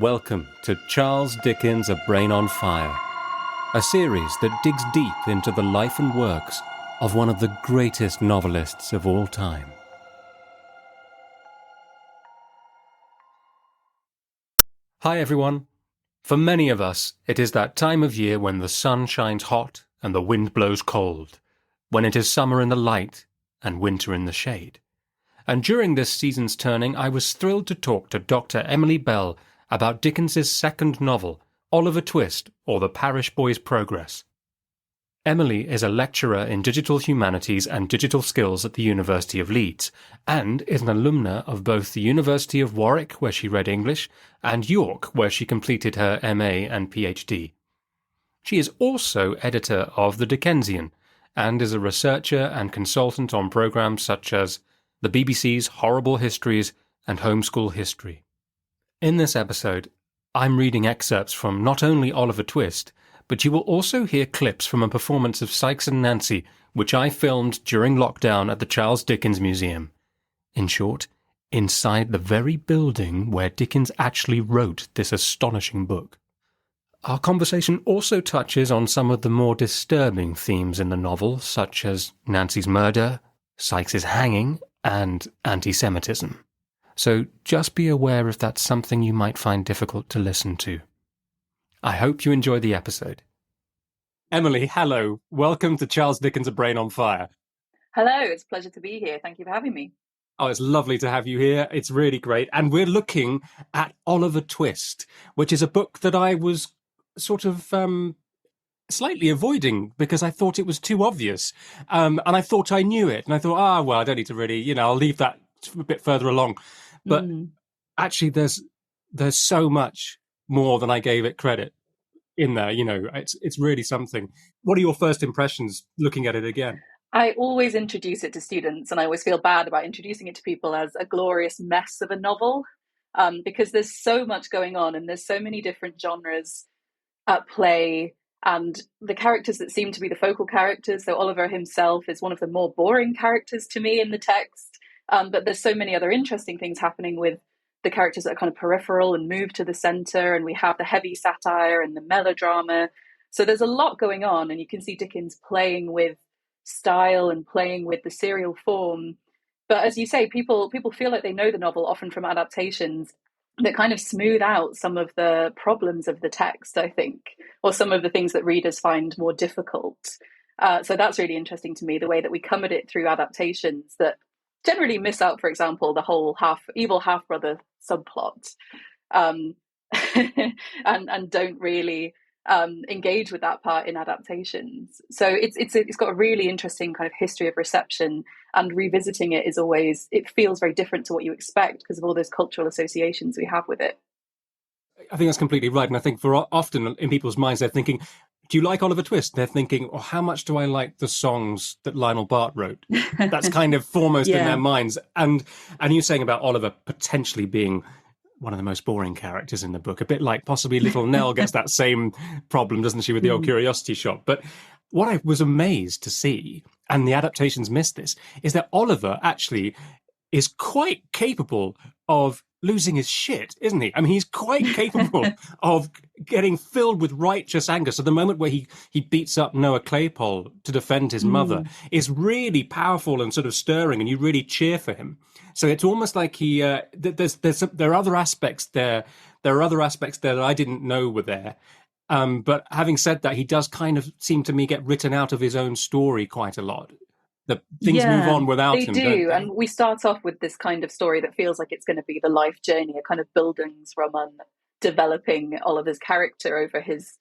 Welcome to Charles Dickens' A Brain on Fire, a series that digs deep into the life and works of one of the greatest novelists of all time. Hi everyone. For many of us, it is that time of year when the sun shines hot and the wind blows cold, when it is summer in the light and winter in the shade. And during this season's turning, I was thrilled to talk to Dr. Emily Bell about Dickens's second novel, Oliver Twist, or The Parish Boy's Progress. Emily is a lecturer in digital humanities and digital skills at the University of Leeds, and is an alumna of both the University of Warwick, where she read English, and York, where she completed her MA and PhD. She is also editor of The Dickensian, and is a researcher and consultant on programmes such as the BBC's Horrible Histories and Homeschool History. In this episode, I'm reading excerpts from not only Oliver Twist, but you will also hear clips from a performance of Sikes and Nancy, which I filmed during lockdown at the Charles Dickens Museum. In short, inside the very building where Dickens actually wrote this astonishing book. Our conversation also touches on some of the more disturbing themes in the novel, such as Nancy's murder, Sikes' hanging, and antisemitism. So just be aware if that's something you might find difficult to listen to. I hope you enjoy the episode. Emily, hello. Welcome to Charles Dickens' A Brain on Fire. Hello, it's a pleasure to be here. Thank you for having me. Oh, it's lovely to have you here. It's really great. And we're looking at Oliver Twist, which is a book that I was sort of slightly avoiding because I thought it was too obvious. And I thought I knew it. And I thought, well, I don't need to really, I'll leave that a bit further along. But actually, there's so much more than I gave it credit in there. It's really something. What are your first impressions looking at it again? I always introduce it to students, and I always feel bad about introducing it to people as a glorious mess of a novel, because there's so much going on and there's so many different genres at play. And the characters that seem to be the focal characters, so Oliver himself is one of the more boring characters to me in the text. But there's so many other interesting things happening with the characters that are kind of peripheral and move to the center. And we have the heavy satire and the melodrama. So there's a lot going on. And you can see Dickens playing with style and playing with the serial form. But as you say, people feel like they know the novel, often from adaptations, that kind of smooth out some of the problems of the text, I think, or some of the things that readers find more difficult. So that's really interesting to me, the way that we come at it through adaptations that generally miss out, for example, the whole evil half-brother subplot, and don't really engage with that part in adaptations. So it's got a really interesting kind of history of reception, and revisiting it is always, it feels very different to what you expect because of all those cultural associations we have with it. I think that's completely right. And I think for often in people's minds, they're thinking, do you like Oliver Twist? They're thinking, how much do I like the songs that Lionel Bart wrote? That's kind of foremost in their minds. And you saying about Oliver potentially being one of the most boring characters in the book, a bit like possibly Little Nell gets that same problem, doesn't she, with the old curiosity shop? But what I was amazed to see, and the adaptations missed this, is that Oliver actually is quite capable of losing his shit, isn't he? I mean, he's quite capable of getting filled with righteous anger. So the moment where he beats up Noah Claypole to defend his mother is really powerful and sort of stirring, and you really cheer for him. So it's almost like there are other aspects there. There are other aspects there that I didn't know were there. But having said that, he does kind of seem to me get written out of his own story quite a lot. The things move on without him. They do. Don't they? And we start off with this kind of story that feels like it's going to be the life journey, a kind of Bildungsroman, developing Oliver's character over his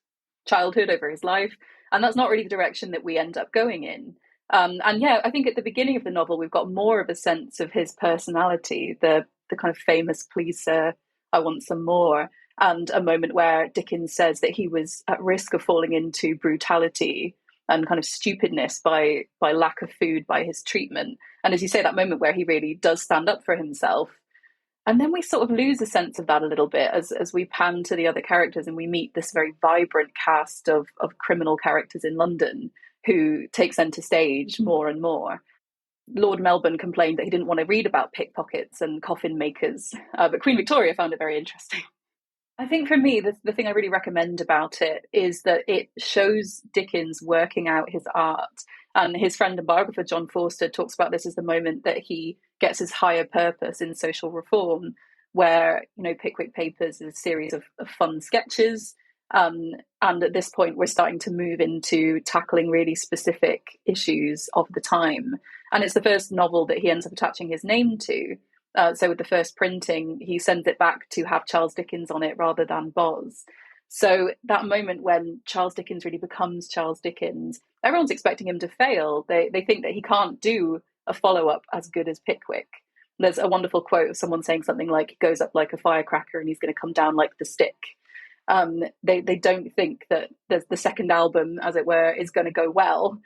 childhood, over his life. And that's not really the direction that we end up going in. I think at the beginning of the novel, we've got more of a sense of his personality, the kind of famous "Please, sir, I want some more," and a moment where Dickens says that he was at risk of falling into brutality and kind of stupidness by lack of food, by his treatment. And as you say, that moment where he really does stand up for himself. And then we sort of lose a sense of that a little bit as we pan to the other characters and we meet this very vibrant cast of criminal characters in London who take centre stage more and more. Lord Melbourne complained that he didn't want to read about pickpockets and coffin makers, but Queen Victoria found it very interesting. I think for me, the thing I really recommend about it is that it shows Dickens working out his art. And his friend and biographer, John Forster, talks about this as the moment that he gets his higher purpose in social reform, where, Pickwick Papers is a series of fun sketches. And at this point, we're starting to move into tackling really specific issues of the time. And it's the first novel that he ends up attaching his name to. So with the first printing, he sends it back to have Charles Dickens on it rather than Boz. So that moment when Charles Dickens really becomes Charles Dickens, everyone's expecting him to fail. They think that he can't do a follow-up as good as Pickwick. There's a wonderful quote of someone saying something like, he goes up like a firecracker and he's going to come down like the stick. They don't think that the second album, as it were, is going to go well.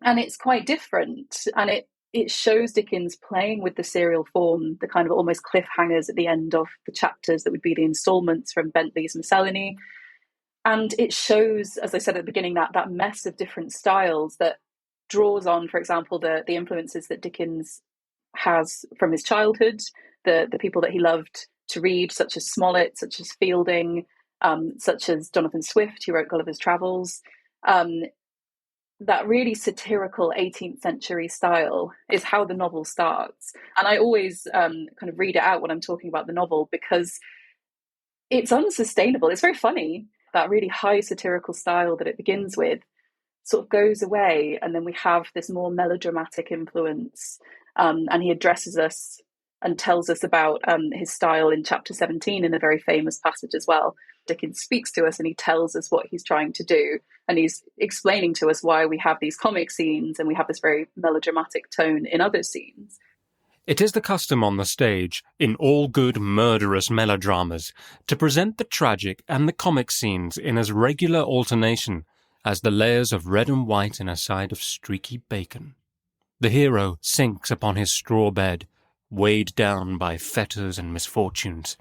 And it's quite different. And it shows Dickens playing with the serial form, the kind of almost cliffhangers at the end of the chapters that would be the installments from Bentley's Miscellany. And it shows, as I said at the beginning, that mess of different styles that draws on, for example, the influences that Dickens has from his childhood, the people that he loved to read, such as Smollett, such as Fielding, such as Jonathan Swift, who wrote Gulliver's Travels. That really satirical 18th century style is how the novel starts. And I always kind of read it out when I'm talking about the novel because it's unsustainable. It's very funny. That really high satirical style that it begins with sort of goes away. And then we have this more melodramatic influence. And he addresses us and tells us about his style in chapter 17 in a very famous passage as well. Dickens speaks to us and he tells us what he's trying to do. And he's explaining to us why we have these comic scenes and we have this very melodramatic tone in other scenes. It is the custom on the stage, in all good murderous melodramas, to present the tragic and the comic scenes in as regular alternation as the layers of red and white in a side of streaky bacon. The hero sinks upon his straw bed, weighed down by fetters and misfortunes.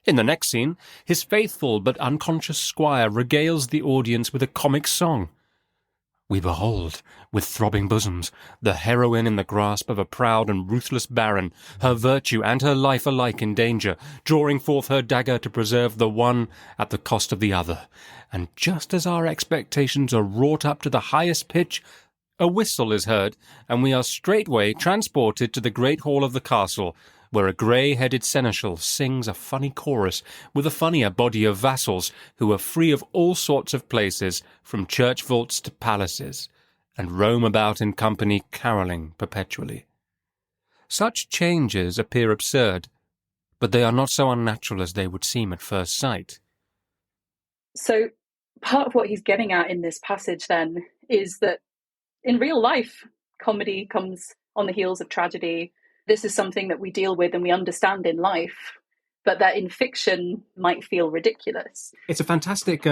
In the next scene, his faithful but unconscious squire regales the audience with a comic song. We behold, with throbbing bosoms, the heroine in the grasp of a proud and ruthless baron, her virtue and her life alike in danger, drawing forth her dagger to preserve the one at the cost of the other. And just as our expectations are wrought up to the highest pitch, a whistle is heard, and we are straightway transported to the great hall of the castle, where a grey-headed seneschal sings a funny chorus with a funnier body of vassals who are free of all sorts of places, from church vaults to palaces, and roam about in company carolling perpetually. Such changes appear absurd, but they are not so unnatural as they would seem at first sight. So part of what he's getting at in this passage then is that in real life, comedy comes on the heels of tragedy. This is something that we deal with and we understand in life, but that in fiction might feel ridiculous. It's a fantastic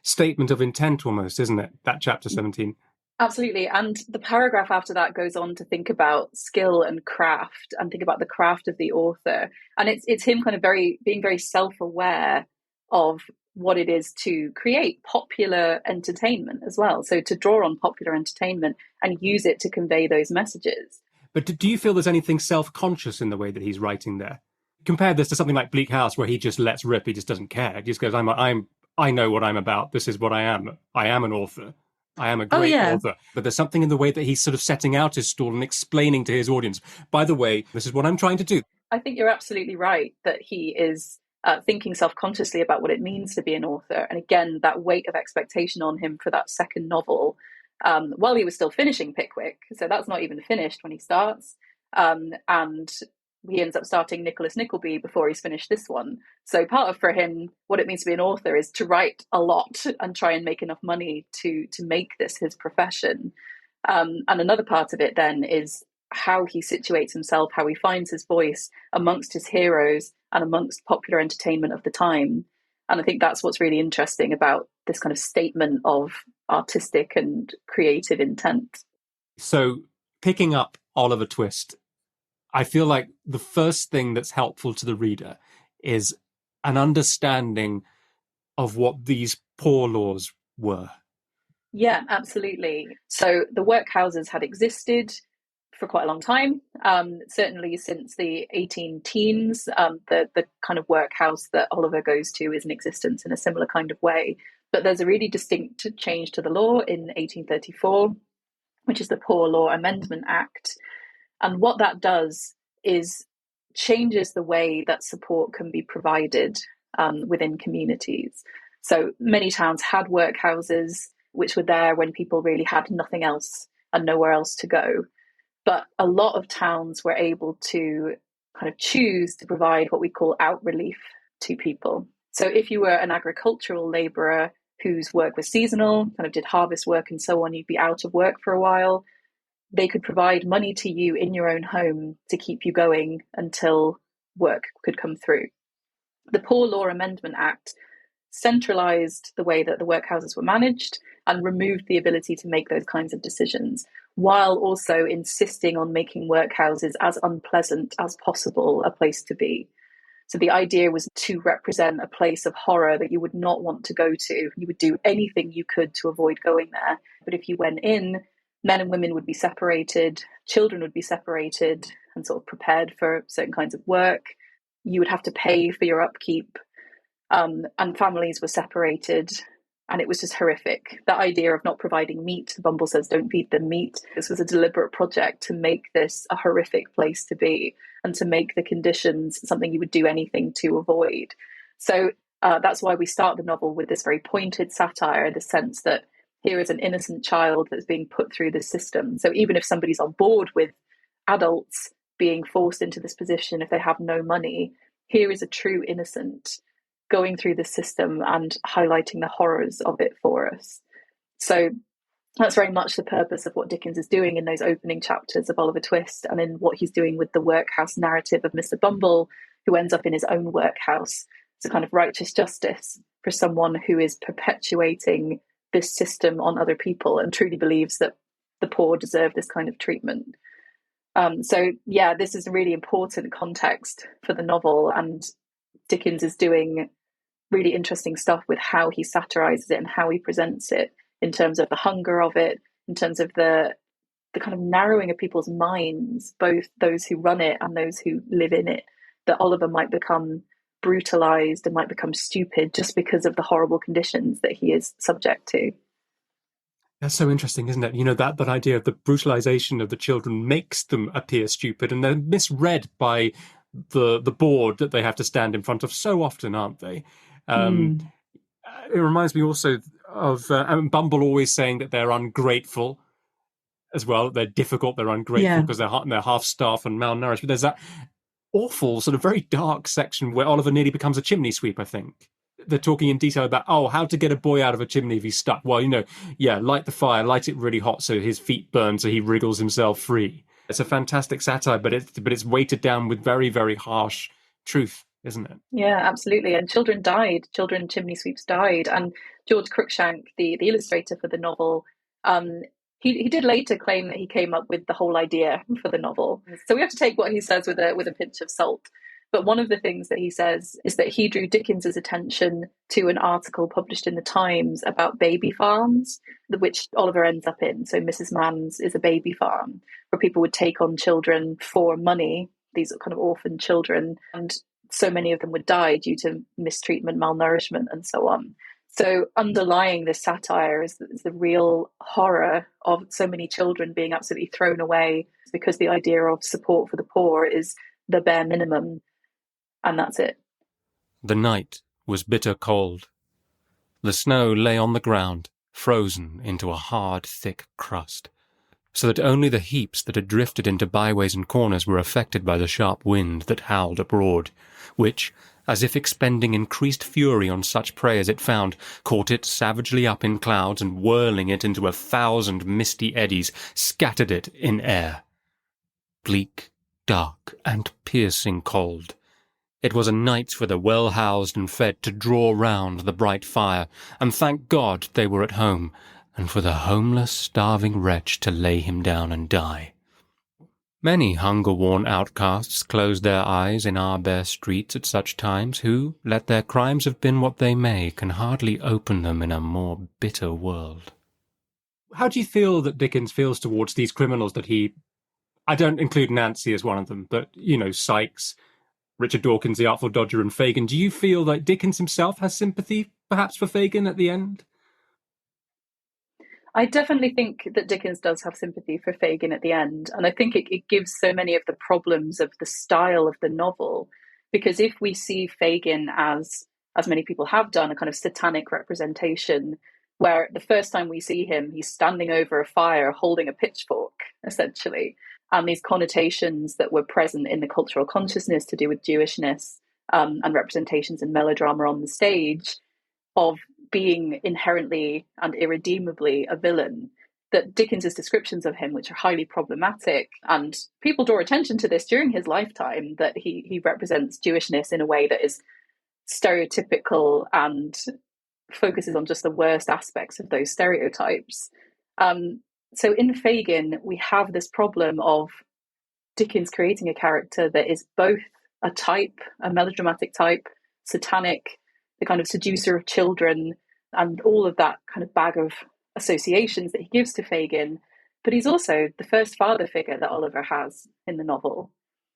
statement of intent almost, isn't it? That chapter 17. Absolutely. And the paragraph after that goes on to think about skill and craft and think about the craft of the author. And it's him kind of being very self-aware of what it is to create popular entertainment as well. So to draw on popular entertainment and use it to convey those messages. But do you feel there's anything self-conscious in the way that he's writing there? Compare this to something like Bleak House, where he just lets rip, he just doesn't care. He just goes, I know what I'm about. This is what I am. I am an author. I am a great author. But there's something in the way that he's sort of setting out his stall and explaining to his audience, by the way, this is what I'm trying to do. I think you're absolutely right that he is thinking self-consciously about what it means to be an author. And again, that weight of expectation on him for that second novel, while he was still finishing Pickwick. So that's not even finished when he starts. And he ends up starting Nicholas Nickleby before he's finished this one. So part of, for him, what it means to be an author is to write a lot and try and make enough money to make this his profession. And another part of it then is how he situates himself, how he finds his voice amongst his heroes and amongst popular entertainment of the time. And I think that's what's really interesting about this kind of statement of artistic and creative intent. So picking up Oliver Twist, I feel like the first thing that's helpful to the reader is an understanding of what these poor laws were. Yeah, absolutely. So the workhouses had existed for quite a long time, certainly since the 18 teens. The kind of workhouse that Oliver goes to is in existence in a similar kind of way. But there's a really distinct change to the law in 1834, which is the Poor Law Amendment Act. And what that does is changes the way that support can be provided within communities. So many towns had workhouses, which were there when people really had nothing else and nowhere else to go. But a lot of towns were able to kind of choose to provide what we call out relief to people. So if you were an agricultural labourer whose work was seasonal, kind of did harvest work and so on, you'd be out of work for a while, they could provide money to you in your own home to keep you going until work could come through. The Poor Law Amendment Act centralised the way that the workhouses were managed and removed the ability to make those kinds of decisions, while also insisting on making workhouses as unpleasant as possible a place to be. So the idea was to represent a place of horror that you would not want to go to. You would do anything you could to avoid going there. But if you went in, men and women would be separated, children would be separated and sort of prepared for certain kinds of work. You would have to pay for your upkeep, and families were separated. And it was just horrific. That idea of not providing meat, Bumble says, don't feed them meat. This was a deliberate project to make this a horrific place to be and to make the conditions something you would do anything to avoid. So that's why we start the novel with this very pointed satire, the sense that here is an innocent child that's being put through the system. So even if somebody's on board with adults being forced into this position, if they have no money, here is a true innocent going through the system and highlighting the horrors of it for us. So that's very much the purpose of what Dickens is doing in those opening chapters of Oliver Twist, and in what he's doing with the workhouse narrative of Mr. Bumble, who ends up in his own workhouse. It's a kind of righteous justice for someone who is perpetuating this system on other people and truly believes that the poor deserve this kind of treatment. So yeah, this is a really important context for the novel, and Dickens is doing really interesting stuff with how he satirizes it and how he presents it, in terms of the hunger of it, in terms of the kind of narrowing of people's minds, both those who run it and those who live in it, that Oliver might become brutalized and might become stupid just because of the horrible conditions that he is subject to. That's so interesting, isn't it? You know, that idea of the brutalization of the children makes them appear stupid, and they're misread by the board that they have to stand in front of so often, aren't they? It reminds me also of Bumble always saying that they're ungrateful as well. They're difficult, they're ungrateful because they're half-starved and malnourished. But there's that awful, sort of very dark section where Oliver nearly becomes a chimney sweep, I think. They're talking in detail about, how to get a boy out of a chimney if he's stuck. Well, light the fire, light it really hot so his feet burn, so he wriggles himself free. It's a fantastic satire, but it's weighted down with very, very harsh truth, isn't it? Yeah, absolutely. And children chimney sweeps died. And George Cruikshank, the illustrator for the novel, he did later claim that he came up with the whole idea for the novel. So we have to take what he says with a pinch of salt. But one of the things that he says is that he drew Dickens's attention to an article published in the Times about baby farms, which Oliver ends up in. So Mrs. Mann's is a baby farm where people would take on children for money, these kind of orphan children, and so many of them would die due to mistreatment, malnourishment, and so on. So underlying this satire is the real horror of so many children being absolutely thrown away because the idea of support for the poor is the bare minimum. And that's it. The night was bitter cold. The snow lay on the ground, frozen into a hard, thick crust, so that only the heaps that had drifted into byways and corners were affected by the sharp wind that howled abroad, which, as if expending increased fury on such prey as it found, caught it savagely up in clouds and, whirling it into 1,000 misty eddies, scattered it in air. Bleak, dark, and piercing cold. It was a night for the well-housed and fed to draw round the bright fire, and thank God they were at home, and for the homeless, starving wretch to lay him down and die. Many hunger-worn outcasts close their eyes in our bare streets at such times, who, let their crimes have been what they may, can hardly open them in a more bitter world. How do you feel that Dickens feels towards these criminals that he I don't include Nancy as one of them, but, Sikes, Richard Dawkins, the Artful Dodger, and Fagin. Do you feel like Dickens himself has sympathy, perhaps, for Fagin at the end? I definitely think that Dickens does have sympathy for Fagin at the end. And I think it gives so many of the problems of the style of the novel. Because if we see Fagin as many people have done, a kind of satanic representation, where the first time we see him, he's standing over a fire holding a pitchfork, essentially. And these connotations that were present in the cultural consciousness to do with Jewishness, and representations in melodrama on the stage of being inherently and irredeemably a villain, that Dickens's descriptions of him, which are highly problematic, and people draw attention to this during his lifetime, that he represents Jewishness in a way that is stereotypical and focuses on just the worst aspects of those stereotypes. So in Fagin, we have this problem of Dickens creating a character that is both a type, a melodramatic type, satanic, the kind of seducer of children, and all of that kind of bag of associations that he gives to Fagin. But he's also the first father figure that Oliver has in the novel.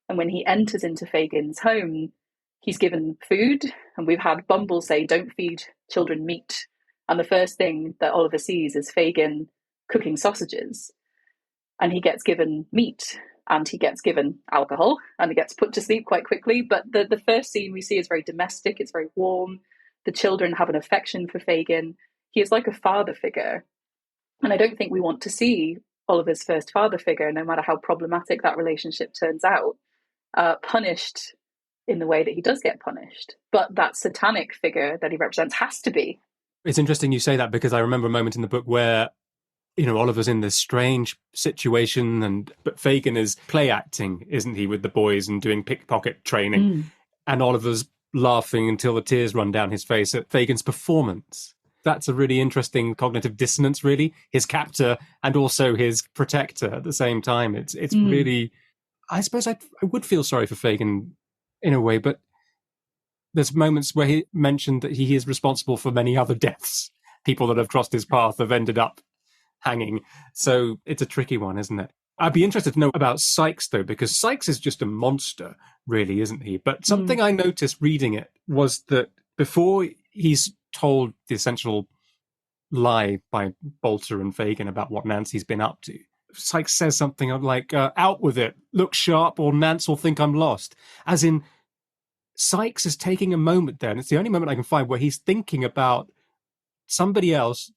And when he enters into Fagin's home, he's given food, and we've had Bumble say, "Don't feed children meat." And the first thing that Oliver sees is Fagin cooking sausages. And he gets given meat, and he gets given alcohol, and he gets put to sleep quite quickly. But the first scene we see is very domestic, it's very warm. The children have an affection for Fagin. He is like a father figure. And I don't think we want to see Oliver's first father figure, no matter how problematic that relationship turns out, punished in the way that he does get punished. But that satanic figure that he represents has to be. It's interesting you say that, because I remember a moment in the book where, Oliver's in this strange situation, but Fagin is play acting, isn't he, with the boys and doing pickpocket training. And Oliver's laughing until the tears run down his face at Fagin's performance. That's a really interesting cognitive dissonance, really. His captor and also his protector at the same time. It's really... I suppose I would feel sorry for Fagin in a way, but there's moments where he mentioned that he is responsible for many other deaths. People that have crossed his path have ended up hanging. So it's a tricky one, isn't it? I'd be interested to know about Sikes, though, because Sikes is just a monster, really, isn't he? But something I noticed reading it was that before he's told the essential lie by Bolter and Fagin about what Nancy's been up to, Sikes says something like, "Out with it, look sharp, or Nance will think I'm lost." As in, Sikes is taking a moment there, and it's the only moment I can find where he's thinking about somebody else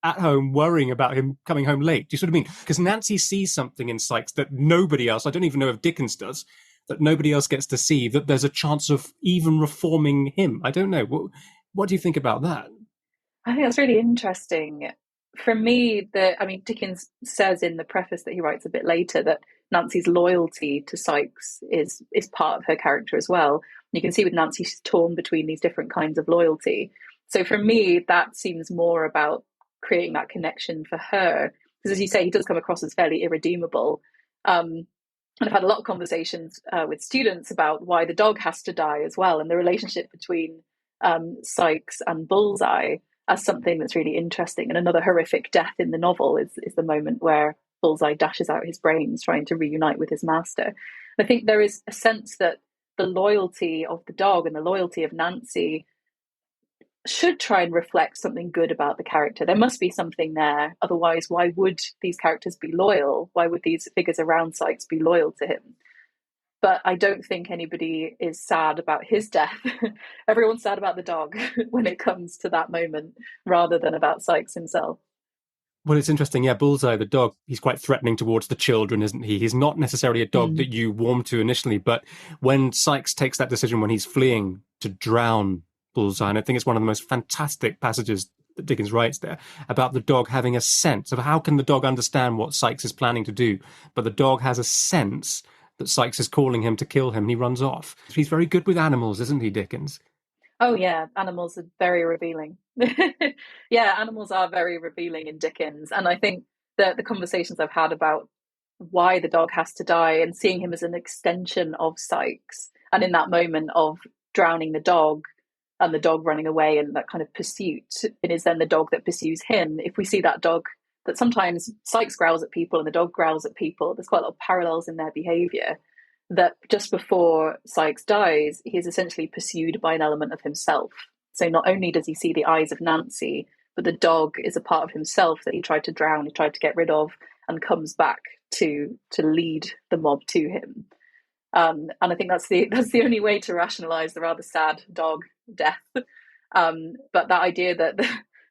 at home worrying about him coming home late. Do you see what I mean? Because Nancy sees something in Sikes that nobody else, I don't even know if Dickens does, that nobody else gets to see, that there's a chance of even reforming him. I don't know. What do you think about that? I think that's really interesting. For me, Dickens says in the preface that he writes a bit later that Nancy's loyalty to Sikes is part of her character as well. You can see with Nancy, she's torn between these different kinds of loyalty. So for me, that seems more about creating that connection for her. Because as you say, he does come across as fairly irredeemable. And I've had a lot of conversations with students about why the dog has to die as well, and the relationship between Sikes and Bullseye as something that's really interesting. And another horrific death in the novel is the moment where Bullseye dashes out his brains trying to reunite with his master. I think there is a sense that the loyalty of the dog and the loyalty of Nancy should try and reflect something good about the character. There must be something there. Otherwise, why would these characters be loyal? Why would these figures around Sikes be loyal to him? But I don't think anybody is sad about his death. Everyone's sad about the dog when it comes to that moment, rather than about Sikes himself. Well, it's interesting. Yeah, Bullseye, the dog, he's quite threatening towards the children, isn't he? He's not necessarily a dog that you warm to initially, but when Sikes takes that decision when he's fleeing to drown Bullseye, and I think it's one of the most fantastic passages that Dickens writes there, about the dog having a sense of how can the dog understand what Sikes is planning to do, but the dog has a sense that Sikes is calling him to kill him, and he runs off. He's very good with animals, isn't he, Dickens? Oh yeah, animals are very revealing. Yeah, animals are very revealing in Dickens. And I think that the conversations I've had about why the dog has to die and seeing him as an extension of Sikes, and in that moment of drowning the dog and the dog running away and that kind of pursuit, it is then the dog that pursues him. If we see that dog that sometimes Sikes growls at people and the dog growls at people. There's quite a lot of parallels in their behaviour. That just before Sikes dies, he is essentially pursued by an element of himself. So not only does he see the eyes of Nancy, but the dog is a part of himself that he tried to drown, he tried to get rid of, and comes back to lead the mob to him. And I think that's the only way to rationalise the rather sad dog death. But that idea that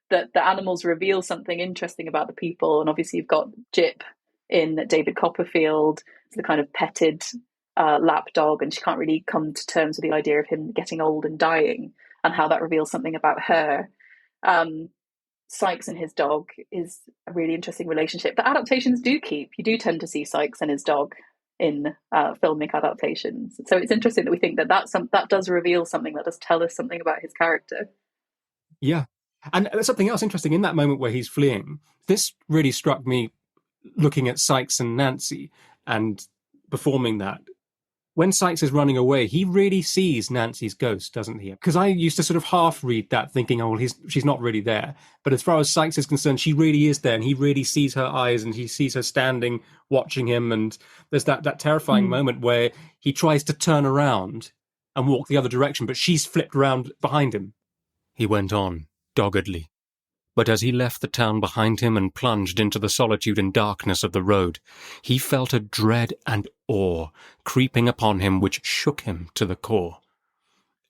the animals reveal something interesting about the people, and obviously you've got Jip in David Copperfield, the kind of petted lap dog, and she can't really come to terms with the idea of him getting old and dying, and how that reveals something about her. Sikes and his dog is a really interesting relationship that adaptations do keep. You do tend to see Sikes and his dog in filmic adaptations. So it's interesting that we think that does reveal something, that does tell us something about his character. Yeah. And there's something else interesting in that moment where he's fleeing. This really struck me looking at Sikes and Nancy and performing that. When Sikes is running away, he really sees Nancy's ghost, doesn't he? Because I used to sort of half read that thinking, oh, well, she's not really there. But as far as Sikes is concerned, she really is there, and he really sees her eyes, and he sees her standing, watching him. And there's that terrifying moment where he tries to turn around and walk the other direction, but she's flipped around behind him. He went on, doggedly. But as he left the town behind him and plunged into the solitude and darkness of the road, he felt a dread and awe creeping upon him which shook him to the core.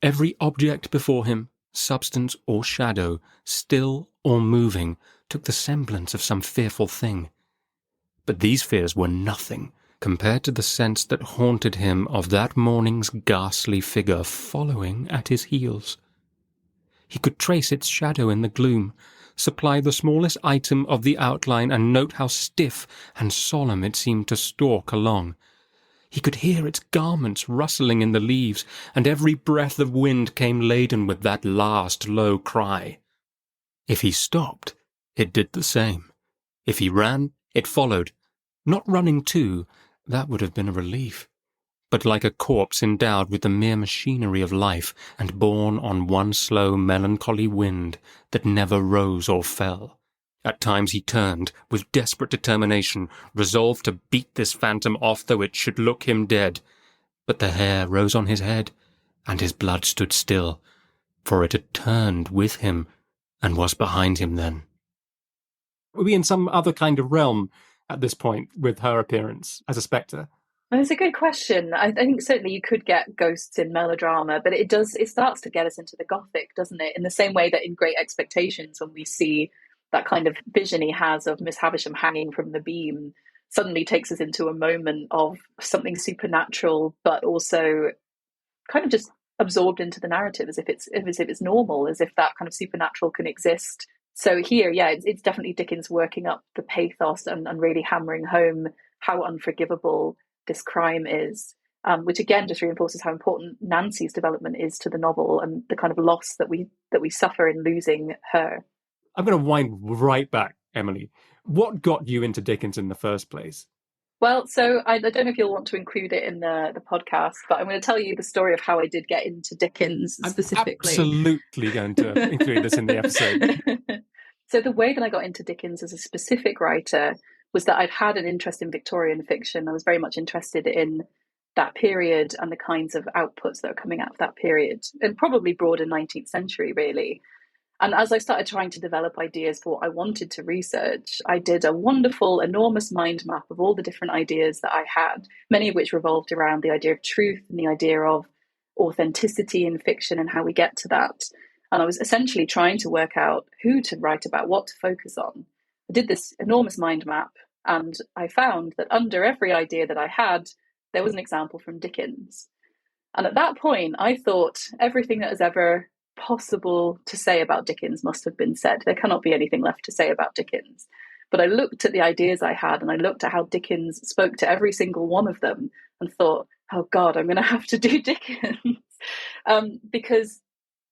Every object before him, substance or shadow, still or moving, took the semblance of some fearful thing. But these fears were nothing compared to the sense that haunted him of that morning's ghastly figure following at his heels. He could trace its shadow in the gloom, supply the smallest item of the outline, and note how stiff and solemn it seemed to stalk along. He could hear its garments rustling in the leaves, and every breath of wind came laden with that last low cry. If he stopped, it did the same. If he ran, it followed. Not running too, that would have been a relief, but like a corpse endowed with the mere machinery of life and borne on one slow melancholy wind that never rose or fell. At times he turned, with desperate determination, resolved to beat this phantom off though it should look him dead. But the hair rose on his head, and his blood stood still, for it had turned with him, and was behind him then. Were we in some other kind of realm at this point with her appearance as a spectre? It's a good question. I think certainly you could get ghosts in melodrama, but it starts to get us into the Gothic, doesn't it? In the same way that in Great Expectations, when we see that kind of vision he has of Miss Havisham hanging from the beam, suddenly takes us into a moment of something supernatural, but also kind of just absorbed into the narrative as if it's normal, as if that kind of supernatural can exist. So here, yeah, it's definitely Dickens working up the pathos and really hammering home how unforgivable this crime is, which again just reinforces how important Nancy's development is to the novel and the kind of loss that we suffer in losing her. I'm going to wind right back, Emily. What got you into Dickens in the first place? Well, so I don't know if you'll want to include it in the podcast, but I'm going to tell you the story of how I did get into Dickens specifically. I'm absolutely going to include this in the episode. So the way that I got into Dickens as a specific writer was that I'd had an interest in Victorian fiction. I was very much interested in that period and the kinds of outputs that were coming out of that period, and probably broader 19th century, really. And as I started trying to develop ideas for what I wanted to research, I did a wonderful, enormous mind map of all the different ideas that I had, many of which revolved around the idea of truth and the idea of authenticity in fiction and how we get to that. And I was essentially trying to work out who to write about, what to focus on. I did this enormous mind map, and I found that under every idea that I had, there was an example from Dickens. And at that point, I thought everything that has ever possible to say about Dickens must have been said. There cannot be anything left to say about Dickens. But I looked at the ideas I had, and I looked at how Dickens spoke to every single one of them and thought, oh God, I'm going to have to do Dickens. Because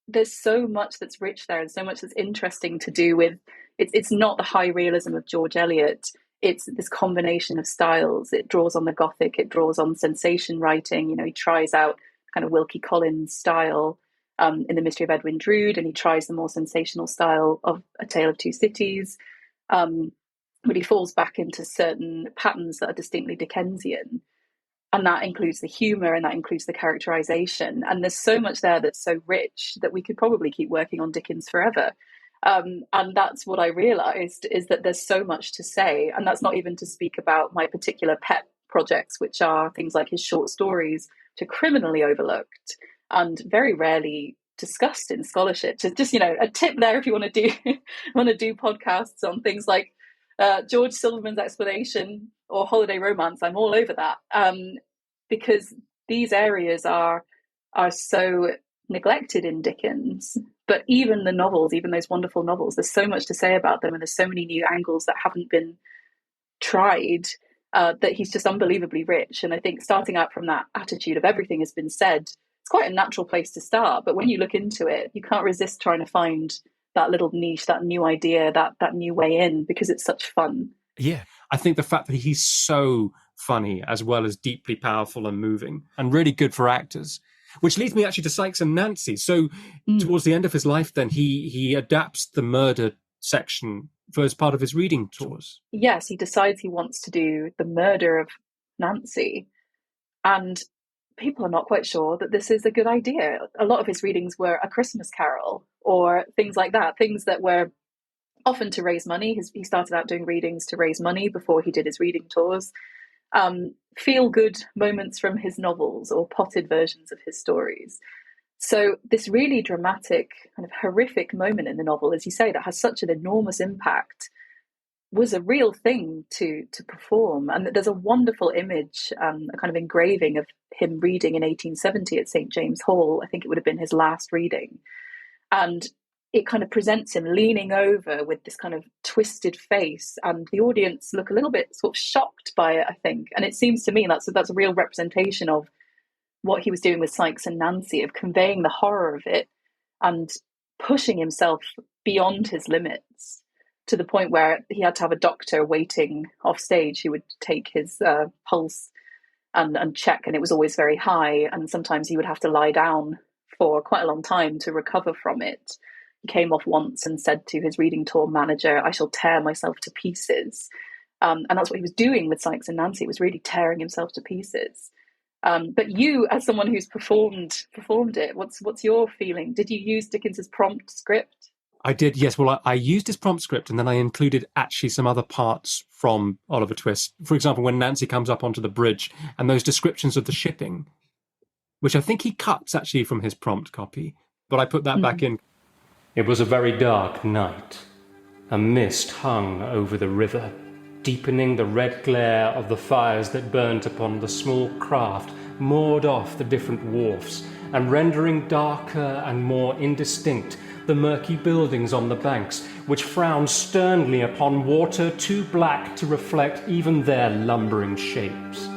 there's so much that's rich there and so much that's interesting to do with it's not the high realism of George Eliot. It's this combination of styles. It draws on the Gothic, it draws on sensation writing. You know, he tries out kind of Wilkie Collins style in The Mystery of Edwin Drood, and he tries the more sensational style of A Tale of Two Cities. but he falls back into certain patterns that are distinctly Dickensian. And that includes the humor and that includes the characterization. And there's so much there that's so rich that we could probably keep working on Dickens forever. And that's what I realized, is that there's so much to say. And that's not even to speak about my particular pet projects, which are things like his short stories, which are criminally overlooked and very rarely discussed in scholarship. So just, a tip there if you want to do podcasts on things like George Silverman's explanation or holiday romance. I'm all over that, because these areas are so neglected in Dickens. But even the novels, even those wonderful novels, there's so much to say about them, and there's so many new angles that haven't been tried, that he's just unbelievably rich. And I think starting out from that attitude of everything has been said, it's quite a natural place to start. But when you look into it, you can't resist trying to find that little niche, that new idea, that new way in, because it's such fun. Yeah, I think the fact that he's so funny as well as deeply powerful and moving and really good for actors, which leads me actually to Sikes and Nancy. So towards the end of his life, then he adapts the murder section for as part of his reading tours. Yes, he decides he wants to do the murder of Nancy. And people are not quite sure that this is a good idea. A lot of his readings were A Christmas Carol or things like that, things that were often to raise money. He started out doing readings to raise money before he did his reading tours. Feel-good moments from his novels or potted versions of his stories. So this really dramatic, kind of horrific moment in the novel, as you say, that has such an enormous impact, was a real thing to perform. And there's a wonderful image, a kind of engraving of him reading in 1870 at St. James Hall. I think it would have been his last reading. And it kind of presents him leaning over with this kind of twisted face, and the audience look a little bit sort of shocked by it, I think. And it seems to me that's a real representation of what he was doing with Sikes and Nancy, of conveying the horror of it and pushing himself beyond his limits, to the point where he had to have a doctor waiting off stage who would take his pulse and check, and it was always very high, and sometimes he would have to lie down for quite a long time to recover from it. He came off once and said to his reading tour manager, "I shall tear myself to pieces." And that's what he was doing with Sikes and Nancy. It was really tearing himself to pieces. But you, as someone who's performed it, what's your feeling? Did you use Dickens's prompt script? I did, yes. Well, I used his prompt script, and then I included actually some other parts from Oliver Twist. For example, when Nancy comes up onto the bridge and those descriptions of the shipping, which I think he cuts actually from his prompt copy, but I put that back in. It was a very dark night. A mist hung over the river, deepening the red glare of the fires that burnt upon the small craft moored off the different wharfs, and rendering darker and more indistinct the murky buildings on the banks, which frowned sternly upon water too black to reflect even their lumbering shapes.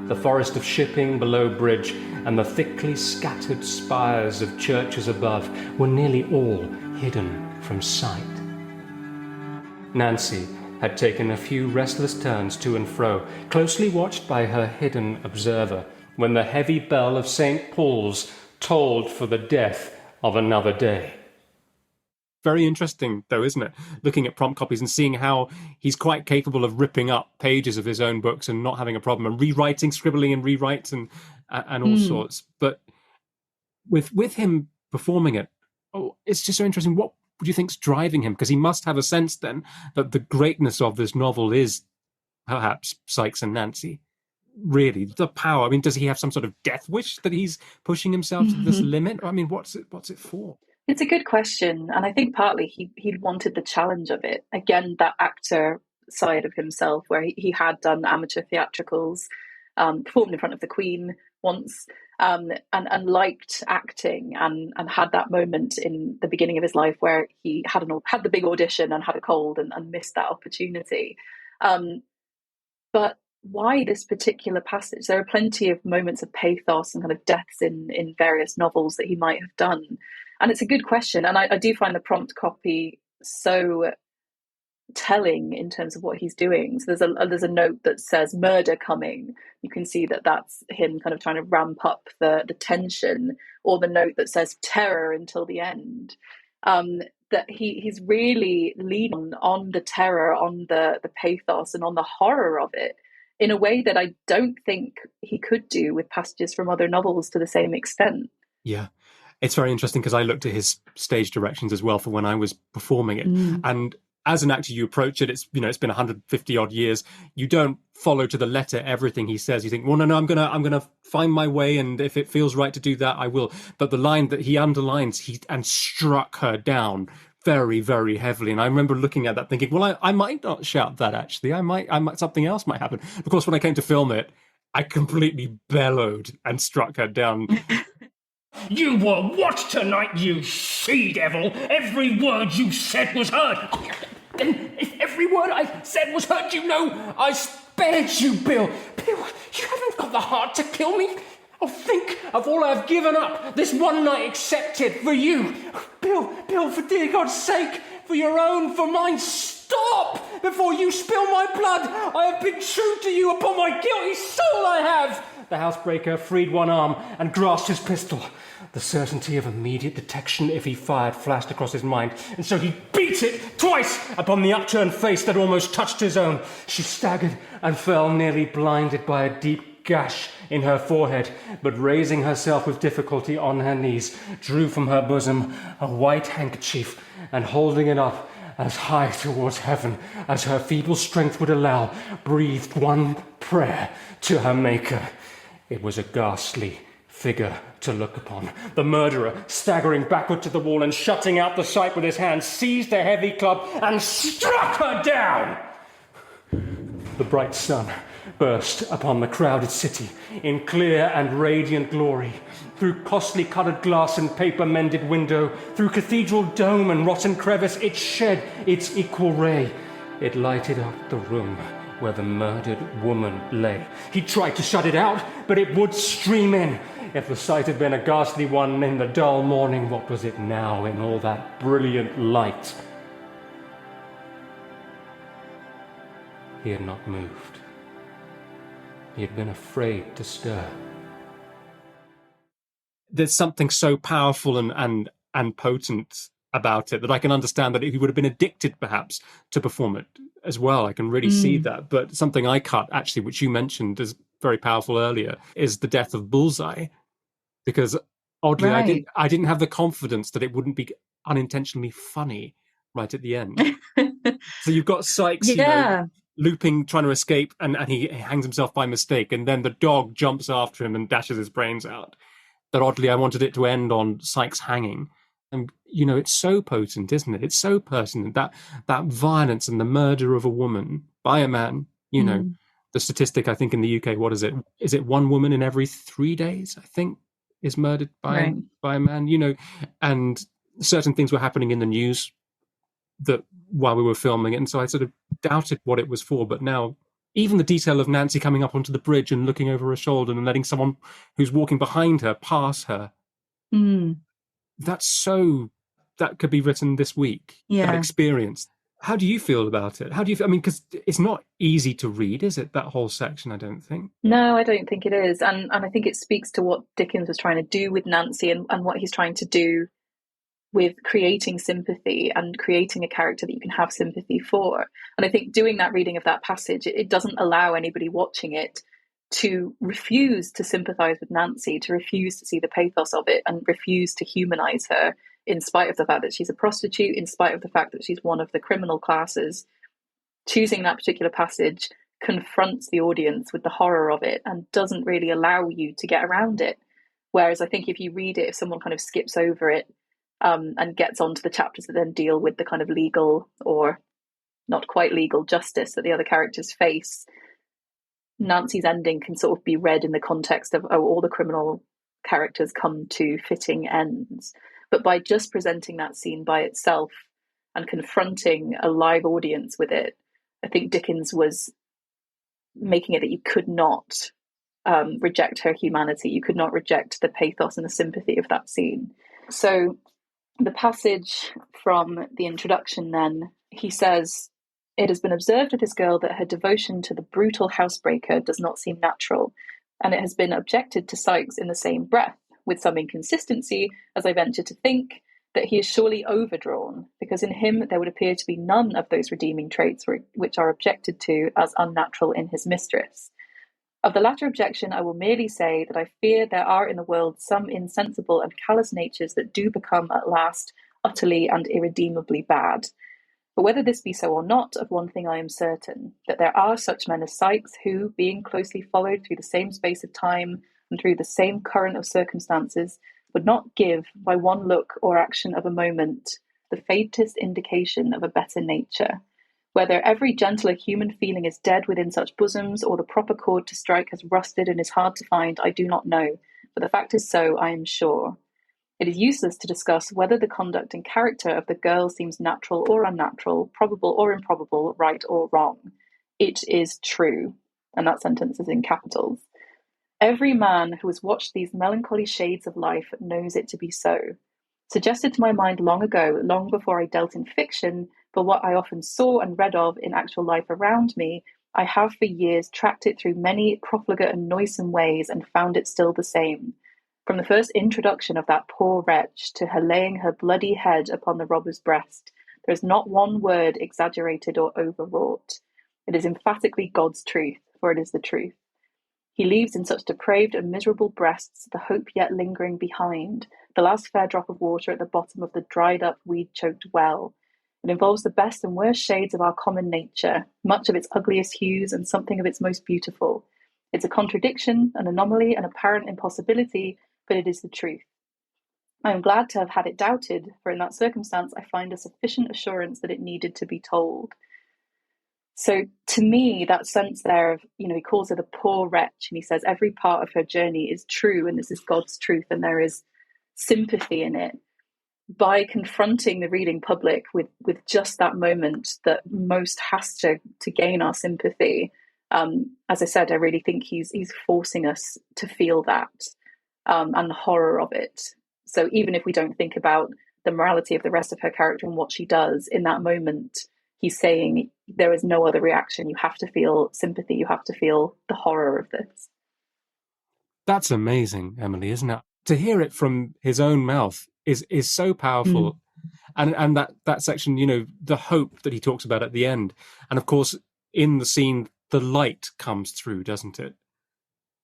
The forest of shipping below bridge and the thickly scattered spires of churches above were nearly all hidden from sight. Nancy had taken a few restless turns to and fro, closely watched by her hidden observer, when the heavy bell of St. Paul's tolled for the death of another day. Very interesting, though, isn't it? Looking at prompt copies and seeing how he's quite capable of ripping up pages of his own books and not having a problem, and rewriting, scribbling and rewrites and all sorts. But with him performing it, it's just so interesting. What do you think's driving him? Because he must have a sense then that the greatness of this novel is perhaps Sikes and Nancy. Really, the power. I mean, does he have some sort of death wish that he's pushing himself to this limit? I mean, what's it for? It's a good question. And I think partly he wanted the challenge of it. Again, that actor side of himself, where he had done amateur theatricals, performed in front of the Queen once, and liked acting, and had that moment in the beginning of his life where he had the big audition and had a cold and missed that opportunity. But why this particular passage? There are plenty of moments of pathos and kind of deaths in various novels that he might have done. And it's a good question. And I do find the prompt copy so telling in terms of what he's doing. So there's a note that says murder coming. You can see that that's him kind of trying to ramp up the tension, or the note that says terror until the end. that he's really leaning on the terror, on the pathos, and on the horror of it in a way that I don't think he could do with passages from other novels to the same extent. Yeah. It's very interesting because I looked at his stage directions as well for when I was performing it. And as an actor, you approach it. It's, it's been 150 odd years. You don't follow to the letter everything he says. You think, well, no, I'm gonna find my way, and if it feels right to do that, I will. But the line that he underlines, and struck her down very, very heavily. And I remember looking at that thinking, well, I might not shout that actually. I might something else might happen. Of course, when I came to film it, I completely bellowed and struck her down. You were what tonight, you she-devil? Every word you said was heard. Then, if every word I said was heard, I spared you, Bill. Bill, you haven't got the heart to kill me. Oh, think of all I've given up, this one night accepted, for you. Bill, for dear God's sake, for your own, for mine, stop before you spill my blood. I have been true to you upon my guilty soul, I have. The housebreaker freed one arm and grasped his pistol. The certainty of immediate detection if he fired flashed across his mind, and so he beat it twice upon the upturned face that almost touched his own. She staggered and fell, nearly blinded by a deep gash in her forehead, but raising herself with difficulty on her knees, drew from her bosom a white handkerchief, and holding it up as high towards heaven as her feeble strength would allow, breathed one prayer to her Maker. It was a ghastly figure to look upon. The murderer, staggering backward to the wall and shutting out the sight with his hand, seized a heavy club and struck her down. The bright sun burst upon the crowded city in clear and radiant glory. Through costly coloured glass and paper-mended window, through cathedral dome and rotten crevice, it shed its equal ray. It lighted up the room where the murdered woman lay. He tried to shut it out, but it would stream in. If the sight had been a ghastly one in the dull morning, what was it now in all that brilliant light? He had not moved. He had been afraid to stir. There's something so powerful and potent about it that I can understand that he would have been addicted perhaps to perform it as well. I can really see that. But something I cut, actually, which you mentioned as very powerful earlier, is the death of Bullseye. Because oddly, Right. I didn't have the confidence that it wouldn't be unintentionally funny right at the end. So you've got Sikes, looping, trying to escape, and he hangs himself by mistake, and then the dog jumps after him and dashes his brains out. But oddly, I wanted it to end on Sikes hanging. And, it's so potent, isn't it? It's so pertinent, that violence and the murder of a woman by a man, the statistic, I think, in the UK, what is it? Is it one woman in every 3 days, I think, is murdered by a man, and certain things were happening in the news that while we were filming it. And so I sort of doubted what it was for. But now, even the detail of Nancy coming up onto the bridge and looking over her shoulder and letting someone who's walking behind her pass her, that could be written this week. That experience. How do you feel about it? Because it's not easy to read, is it? That whole section, I don't think. No, I don't think it is. And I think it speaks to what Dickens was trying to do with Nancy and what he's trying to do with creating sympathy and creating a character that you can have sympathy for. And I think doing that reading of that passage, it doesn't allow anybody watching it to refuse to sympathize with Nancy, to refuse to see the pathos of it, and refuse to humanize her, in spite of the fact that she's a prostitute, in spite of the fact that she's one of the criminal classes. Choosing that particular passage confronts the audience with the horror of it and doesn't really allow you to get around it. Whereas I think if you read it, if someone kind of skips over it and gets onto the chapters that then deal with the kind of legal or not quite legal justice that the other characters face, Nancy's ending can sort of be read in the context of, all the criminal characters come to fitting ends. But by just presenting that scene by itself and confronting a live audience with it, I think Dickens was making it that you could not reject her humanity. You could not reject the pathos and the sympathy of that scene. So the passage from the introduction then, he says, "It has been observed of this girl that her devotion to the brutal housebreaker does not seem natural, and it has been objected to Sikes in the same breath, with some inconsistency, as I venture to think, that he is surely overdrawn, because in him there would appear to be none of those redeeming traits which are objected to as unnatural in his mistress. Of the latter objection, I will merely say that I fear there are in the world some insensible and callous natures that do become at last utterly and irredeemably bad. But whether this be so or not, of one thing I am certain, that there are such men as Sikes who, being closely followed through the same space of time and through the same current of circumstances, would not give, by one look or action of a moment, the faintest indication of a better nature. Whether every gentler human feeling is dead within such bosoms, or the proper chord to strike has rusted and is hard to find, I do not know, but the fact is so, I am sure. It is useless to discuss whether the conduct and character of the girl seems natural or unnatural, probable or improbable, right or wrong. It is true. And that sentence is in capitals. Every man who has watched these melancholy shades of life knows it to be so. Suggested to my mind long ago, long before I dealt in fiction, but what I often saw and read of in actual life around me, I have for years tracked it through many profligate and noisome ways and found it still the same. From the first introduction of that poor wretch to her laying her bloody head upon the robber's breast, there is not one word exaggerated or overwrought. It is emphatically God's truth, for it is the truth. He leaves in such depraved and miserable breasts the hope yet lingering behind, the last fair drop of water at the bottom of the dried-up, weed-choked well. It involves the best and worst shades of our common nature, much of its ugliest hues and something of its most beautiful. It's a contradiction, an anomaly, an apparent impossibility, but it is the truth. I am glad to have had it doubted, for in that circumstance I find a sufficient assurance that it needed to be told. So to me, that sense there of, he calls her the poor wretch, and he says every part of her journey is true, and this is God's truth, and there is sympathy in it. By confronting the reading public with just that moment that most has to gain our sympathy, as I said, I really think he's forcing us to feel that. And the horror of it. So even if we don't think about the morality of the rest of her character and what she does, in that moment, he's saying there is no other reaction. You have to feel sympathy. You have to feel the horror of this. That's amazing, Emily, isn't it? To hear it from his own mouth is so powerful. And that section, the hope that he talks about at the end. And of course, in the scene, the light comes through, doesn't it?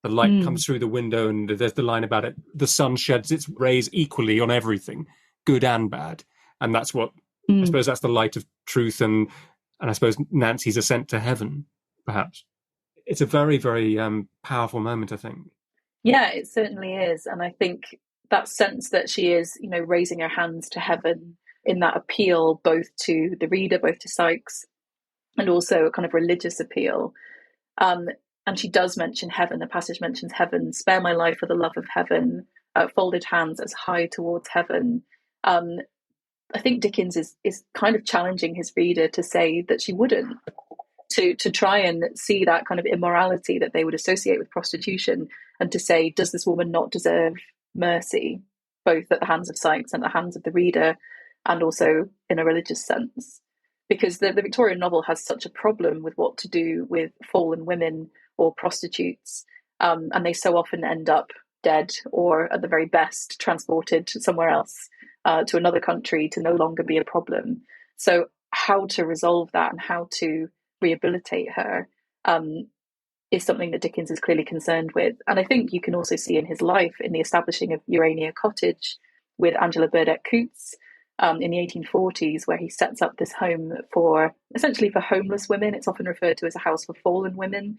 The light comes through the window, and there's the line about it. The sun sheds its rays equally on everything, good and bad. And that's what, I suppose that's the light of truth. And I suppose Nancy's ascent to heaven, perhaps. It's a very, very powerful moment, I think. Yeah, it certainly is. And I think that sense that she is, raising her hands to heaven in that appeal, both to the reader, both to Sikes, and also a kind of religious appeal. And she does mention heaven. The passage mentions heaven. Spare my life for the love of heaven. Folded hands as high towards heaven. I think Dickens is kind of challenging his reader to say that she wouldn't. To try and see that kind of immorality that they would associate with prostitution, and to say, does this woman not deserve mercy, both at the hands of Sikes and at the hands of the reader, and also in a religious sense? Because the Victorian novel has such a problem with what to do with fallen women or prostitutes, and they so often end up dead, or at the very best transported somewhere else, to another country, to no longer be a problem. So how to resolve that and how to rehabilitate her is something that Dickens is clearly concerned with. And I think you can also see in his life, in the establishing of Urania Cottage with Angela Burdett Coutts in the 1840s, where he sets up this home essentially for homeless women. It's often referred to as a house for fallen women,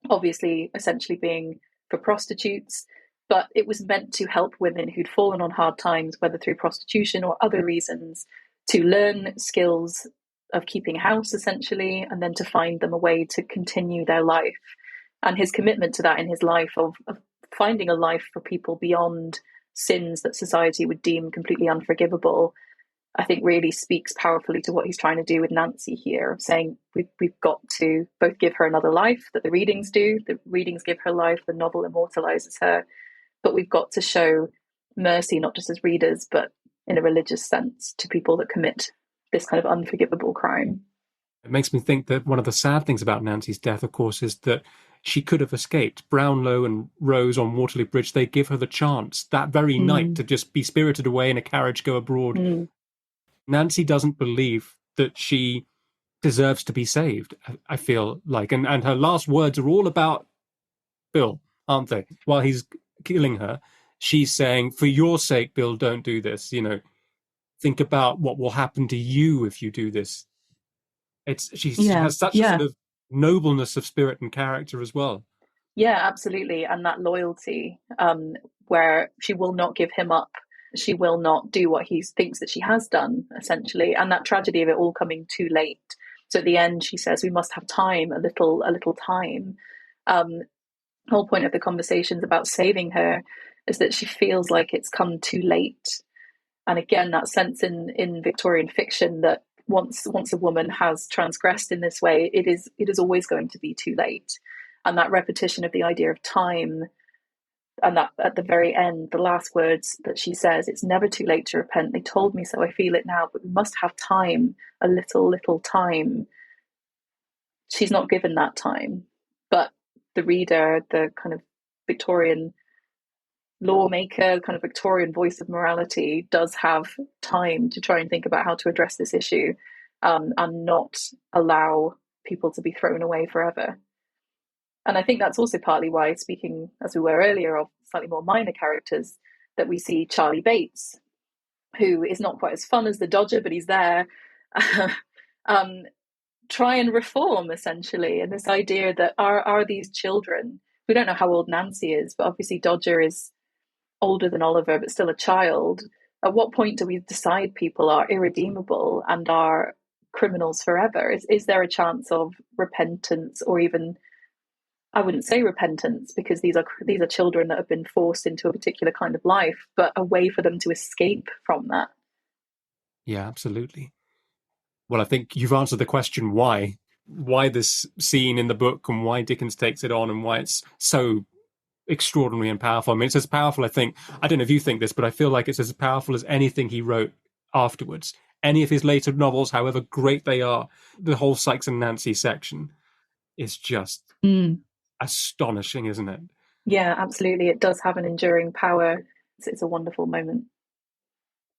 obviously essentially being for prostitutes, but it was meant to help women who'd fallen on hard times, whether through prostitution or other reasons, to learn skills of keeping house, essentially, and then to find them a way to continue their life. And his commitment to that in his life of finding a life for people beyond sins that society would deem completely unforgivable, I think really speaks powerfully to what he's trying to do with Nancy here, saying we've got to both give her another life that the readings do. The readings give her life, the novel immortalizes her, but we've got to show mercy, not just as readers, but in a religious sense, to people that commit this kind of unforgivable crime. It makes me think that one of the sad things about Nancy's death, of course, is that she could have escaped. Brownlow and Rose on Waterloo Bridge, they give her the chance that very night to just be spirited away in a carriage, go abroad. Nancy doesn't believe that she deserves to be saved, I feel like. And her last words are all about Bill, aren't they? While he's killing her, she's saying, for your sake, Bill, don't do this. Think about what will happen to you if you do this. She has such a sort of nobleness of spirit and character as well. Yeah, absolutely. And that loyalty, where she will not give him up. She will not do what he thinks that she has done, essentially. And that tragedy of it all coming too late. So at the end, she says, we must have time, a little time. The whole point of the conversations about saving her is that she feels like it's come too late. And again, that sense in Victorian fiction that once a woman has transgressed in this way, it is always going to be too late. And that repetition of the idea of time, and that at the very end, the last words that she says, it's never too late to repent. They told me so, I feel it now, but we must have time, a little time. She's not given that time. But the reader, the kind of Victorian lawmaker, kind of Victorian voice of morality, does have time to try and think about how to address this issue, and not allow people to be thrown away forever. And I think that's also partly why, speaking as we were earlier of slightly more minor characters, that we see Charlie Bates, who is not quite as fun as the Dodger, but he's there, try and reform, essentially. And this idea that are these children, we don't know how old Nancy is, but obviously Dodger is older than Oliver, but still a child. At what point do we decide people are irredeemable and are criminals forever? Is there a chance of repentance, or even, I wouldn't say repentance, because these are children that have been forced into a particular kind of life, but a way for them to escape from that? Yeah, absolutely. Well, I think you've answered the question why this scene in the book, and why Dickens takes it on, and why it's so extraordinary and powerful. I mean, it's as powerful, I think, I don't know if you think this, but I feel like it's as powerful as anything he wrote afterwards. Any of his later novels, however great they are, the whole Sikes and Nancy section is just astonishing, isn't it? Yeah, absolutely. It does have an enduring power. It's a wonderful moment.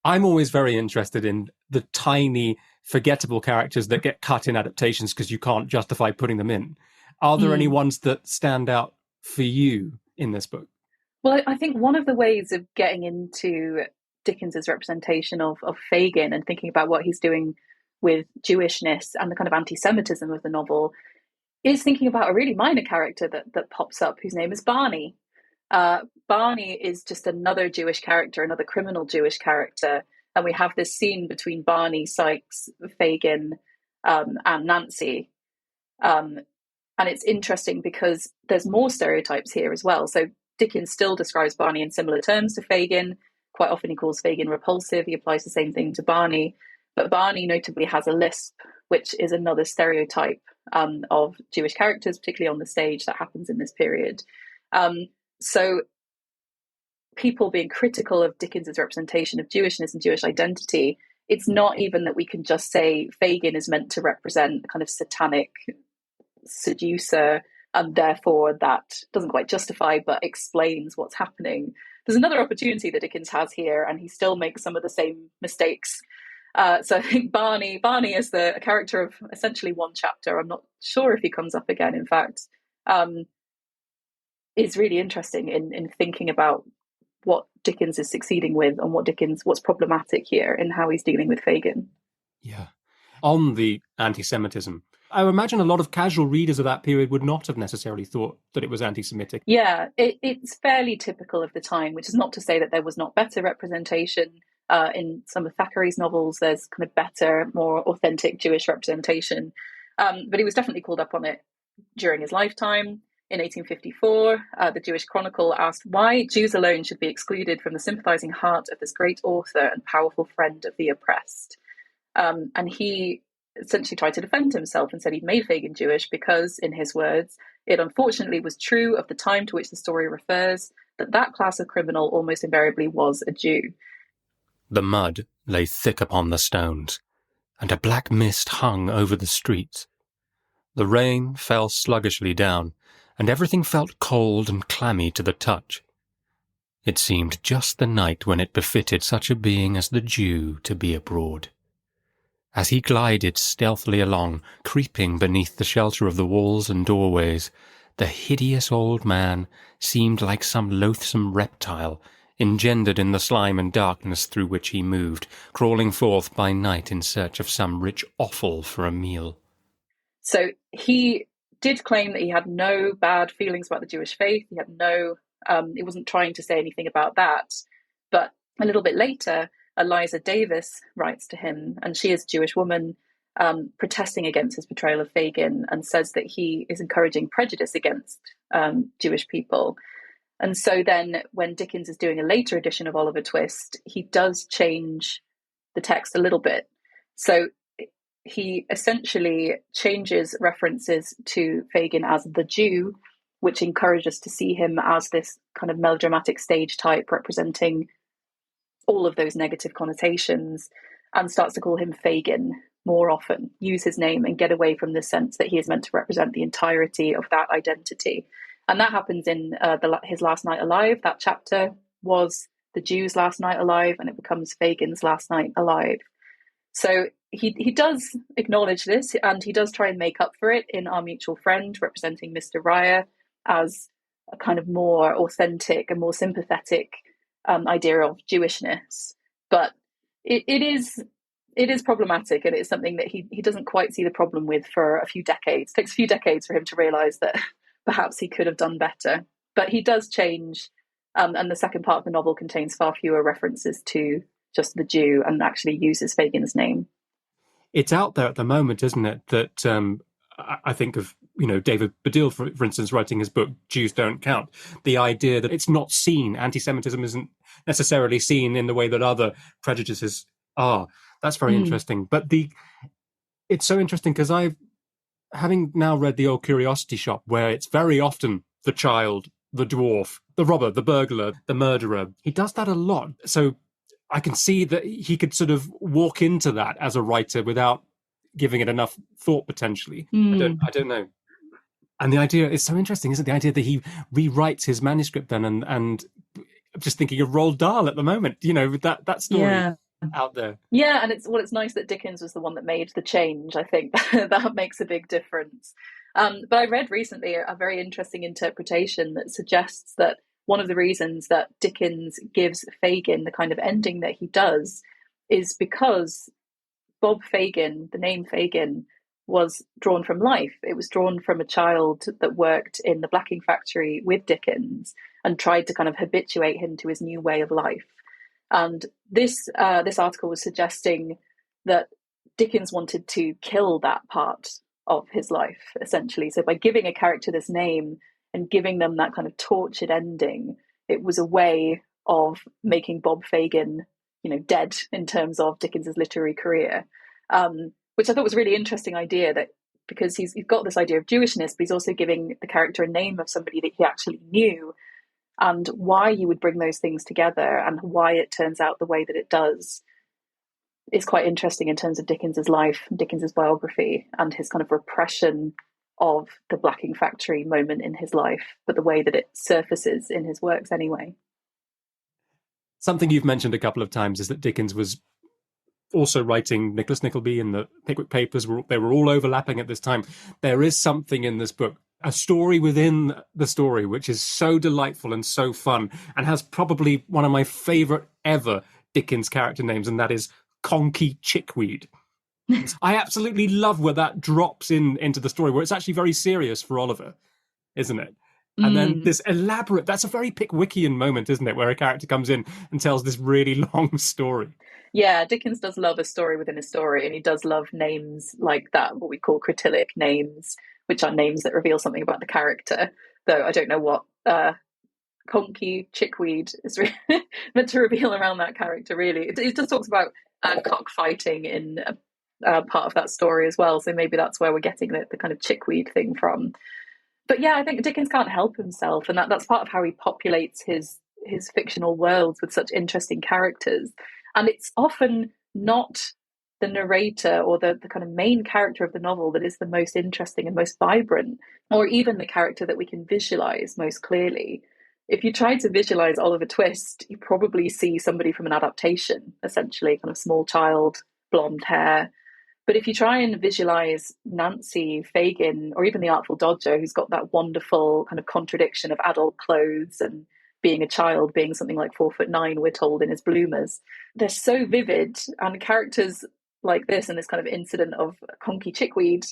I'm always very interested in the tiny, forgettable characters that get cut in adaptations because you can't justify putting them in. Are there any ones that stand out for you in this book? Well, I think one of the ways of getting into Dickens's representation of Fagin and thinking about what he's doing with Jewishness and the kind of anti-Semitism of the novel is thinking about a really minor character that pops up, whose name is Barney. Barney is just another Jewish character, another criminal Jewish character. And we have this scene between Barney, Sikes, Fagin, and Nancy. And it's interesting because there's more stereotypes here as well. So Dickens still describes Barney in similar terms to Fagin. Quite often he calls Fagin repulsive. He applies the same thing to Barney. But Barney notably has a lisp, which is another stereotype of Jewish characters, particularly on the stage, that happens in this period. So people being critical of Dickens's representation of Jewishness and Jewish identity, it's not even that we can just say Fagin is meant to represent a kind of satanic seducer, and therefore that doesn't quite justify but explains what's happening. There's another opportunity that Dickens has here, and he still makes some of the same mistakes. So I think Barney is a character of essentially one chapter. I'm not sure if he comes up again, in fact. Is really interesting in thinking about what Dickens is succeeding with, and what's problematic here in how he's dealing with Fagin. Yeah. On the anti-Semitism, I imagine a lot of casual readers of that period would not have necessarily thought that it was anti-Semitic. Yeah, it's fairly typical of the time, which is not to say that there was not better representation. In some of Thackeray's novels, there's kind of better, more authentic Jewish representation. But he was definitely called up on it during his lifetime. In 1854, the Jewish Chronicle asked why Jews alone should be excluded from the sympathizing heart of this great author and powerful friend of the oppressed. And he essentially tried to defend himself and said he'd made Fagin Jewish because, in his words, it unfortunately was true of the time to which the story refers that class of criminal almost invariably was a Jew. The mud lay thick upon the stones, and a black mist hung over the streets. The rain fell sluggishly down, and everything felt cold and clammy to the touch. It seemed just the night when it befitted such a being as the Jew to be abroad. As he glided stealthily along, creeping beneath the shelter of the walls and doorways, the hideous old man seemed like some loathsome reptile, engendered in the slime and darkness through which he moved, crawling forth by night in search of some rich offal for a meal. So he did claim that he had no bad feelings about the Jewish faith. He had he wasn't trying to say anything about that. But a little bit later, Eliza Davis writes to him, and she is a Jewish woman, protesting against his portrayal of Fagin, and says that he is encouraging prejudice against Jewish people. And so then when Dickens is doing a later edition of Oliver Twist, he does change the text a little bit. So he essentially changes references to Fagin as the Jew, which encourages us to see him as this kind of melodramatic stage type representing all of those negative connotations, and starts to call him Fagin more often, use his name and get away from the sense that he is meant to represent the entirety of that identity. And that happens in his Last Night Alive. That chapter was the Jew's Last Night Alive, and it becomes Fagin's Last Night Alive. So he does acknowledge this, and he does try and make up for it in Our Mutual Friend, representing Mr. Ryer as a kind of more authentic and more sympathetic idea of Jewishness. But it is problematic, and it's something that he doesn't quite see the problem with for a few decades. It takes a few decades for him to realise that perhaps he could have done better. But he does change, and the second part of the novel contains far fewer references to just the Jew and actually uses Fagin's name. It's out there at the moment, isn't it, that I think of, David Baddiel, for instance, writing his book, Jews Don't Count, the idea that it's not seen, anti-Semitism isn't necessarily seen in the way that other prejudices are. That's very interesting. But it's so interesting because having now read The Old Curiosity Shop, where it's very often the child, the dwarf, the robber, the burglar, the murderer, he does that a lot. So I can see that he could sort of walk into that as a writer without giving it enough thought, potentially. I don't know. And the idea is so interesting, isn't it? The idea that he rewrites his manuscript then, and just thinking of Roald Dahl at the moment, that story out there. Yeah, and it's nice that Dickens was the one that made the change. I think that makes a big difference. But I read recently a very interesting interpretation that suggests that one of the reasons that Dickens gives Fagin the kind of ending that he does is because Bob Fagin, the name Fagin, was drawn from life. It was drawn from a child that worked in the blacking factory with Dickens and tried to kind of habituate him to his new way of life. And this article was suggesting that Dickens wanted to kill that part of his life, essentially. So by giving a character this name and giving them that kind of tortured ending, it was a way of making Bob Fagin, dead in terms of Dickens's literary career, which I thought was a really interesting idea, that because he's got this idea of Jewishness, but he's also giving the character a name of somebody that he actually knew, and why you would bring those things together and why it turns out the way that it does is quite interesting in terms of Dickens's life, Dickens's biography, and his kind of repression of the blacking factory moment in his life, but the way that it surfaces in his works anyway. Something you've mentioned a couple of times is that Dickens was also writing Nicholas Nickleby and the Pickwick Papers. They were all overlapping at this time. There is something in this book, a story within the story, which is so delightful and so fun, and has probably one of my favourite ever Dickens character names, and that is Conky Chickweed. I absolutely love where that drops into the story, where it's actually very serious for Oliver, isn't it? And then this elaborate, that's a very Pickwickian moment, isn't it? Where a character comes in and tells this really long story. Yeah, Dickens does love a story within a story, and he does love names like that, what we call cretillic names, which are names that reveal something about the character. Though I don't know what Conky Chickweed is meant to reveal around that character, really. It just talks about cockfighting in part of that story as well, so maybe that's where we're getting the kind of chickweed thing from. But yeah, I think Dickens can't help himself, and that's part of how he populates his fictional worlds with such interesting characters. And it's often not the narrator or the kind of main character of the novel that is the most interesting and most vibrant, or even the character that we can visualize most clearly. If you try to visualize Oliver Twist, you probably see somebody from an adaptation, essentially, kind of small child, blonde hair. But if you try and visualize Nancy, Fagin, or even the Artful Dodger, who's got that wonderful kind of contradiction of adult clothes and being a child, being something like 4'9", we're told, in his bloomers, they're so vivid. And characters like this and this kind of incident of Conky Chickweed,